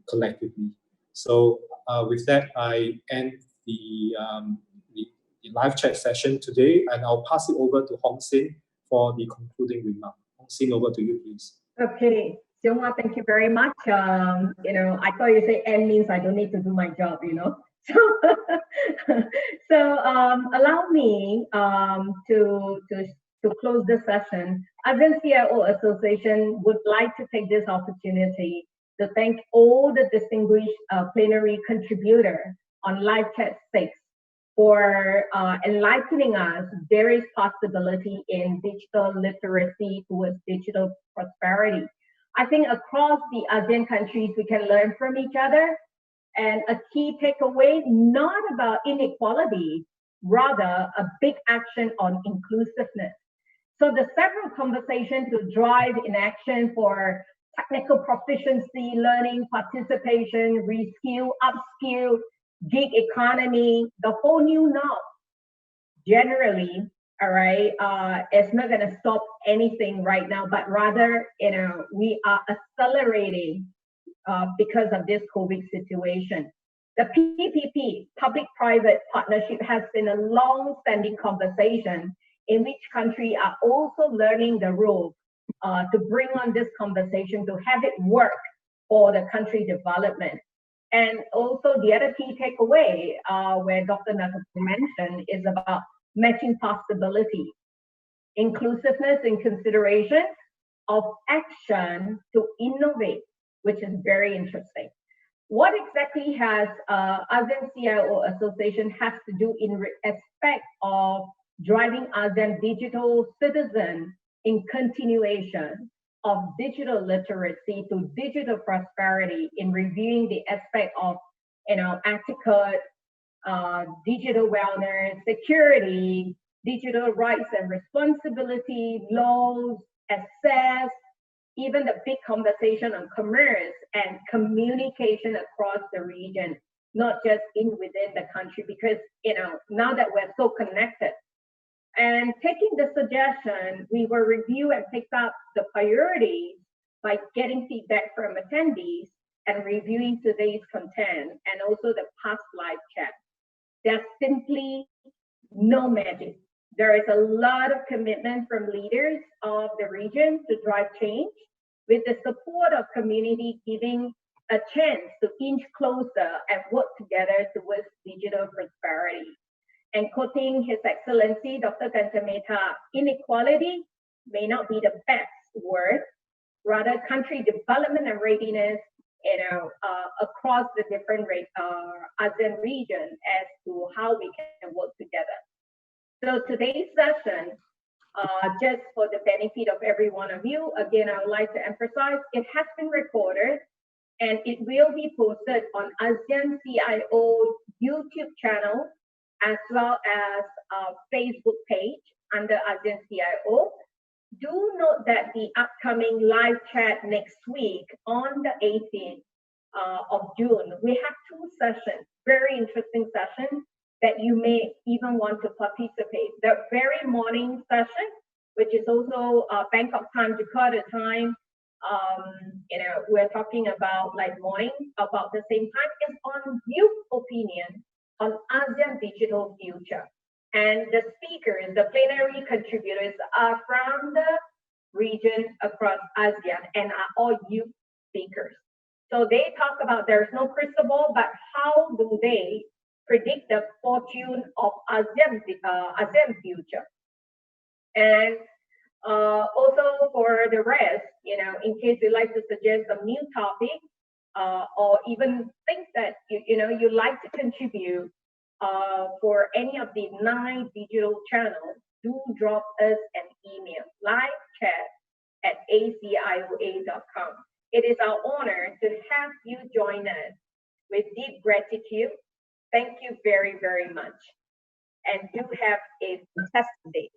collectively. So with that, I end the live chat session today, and I'll pass it over to Hong Sin for the concluding remark. Hong Sin, over to you, please. Okay, Seung-Hwa, thank you very much. I thought you say "and" means I don't need to do my job, So, allow me to close this session. ASEAN CIO Association would like to take this opportunity to thank all the distinguished plenary contributors on live chat 6 for enlightening us there is possibility in digital literacy towards digital prosperity. I think across the ASEAN countries, we can learn from each other. And a key takeaway, not about inequality, rather a big action on inclusiveness. So the several conversations to drive in action for technical proficiency, learning, participation, reskill, upskill, gig economy, the whole new norm. Generally, all right, it's not going to stop anything right now, but rather, we are accelerating because of this COVID situation. The PPP, public-private partnership, has been a long-standing conversation in which countries are also learning the rules to bring on this conversation, to have it work for the country development. And also the other key takeaway, where Dr. Nakapu mentioned, is about matching possibility, inclusiveness in consideration of action to innovate, which is very interesting. What exactly has ASEAN CIO Association has to do in respect of driving ASEAN digital citizen in continuation of digital literacy to digital prosperity, in reviewing the aspect of etiquette, digital wellness, security, digital rights and responsibility, laws, access, even the big conversation on commerce and communication across the region, not just within the country, because now that we're so connected. And taking the suggestion, we will review and pick up the priorities by getting feedback from attendees and reviewing today's content and also the past live chat. There's simply no magic. There is a lot of commitment from leaders of the region to drive change, with the support of community giving a chance to inch closer and work together towards digital prosperity. And quoting His Excellency, Dr. Kantameta, inequality may not be the best word, rather country development and readiness across the different ASEAN region as to how we can work together. So today's session, just for the benefit of every one of you, again, I would like to emphasize it has been recorded and it will be posted on ASEAN CIO YouTube channel as well as Facebook page under ASEAN CIO. do note that the upcoming live chat next week on the 18th of June, we have 2 sessions, very interesting sessions that you may even want to participate. The very morning session, which is also Bangkok time, Jakarta time, we're talking about like morning about the same time, is on youth opinion on ASEAN digital future. And the speakers, the plenary contributors are from the region across ASEAN and are all youth speakers. So they talk about there's no crystal ball, but how do they predict the fortune of ASEAN future? And also for the rest, in case you'd like to suggest some new topic, or even things that you'd like to contribute for any of the 9 digital channels, do drop us an email, livechat@acia.com. It is our honor to have you join us. With deep gratitude, thank you very, very much. And do have a fantastic day.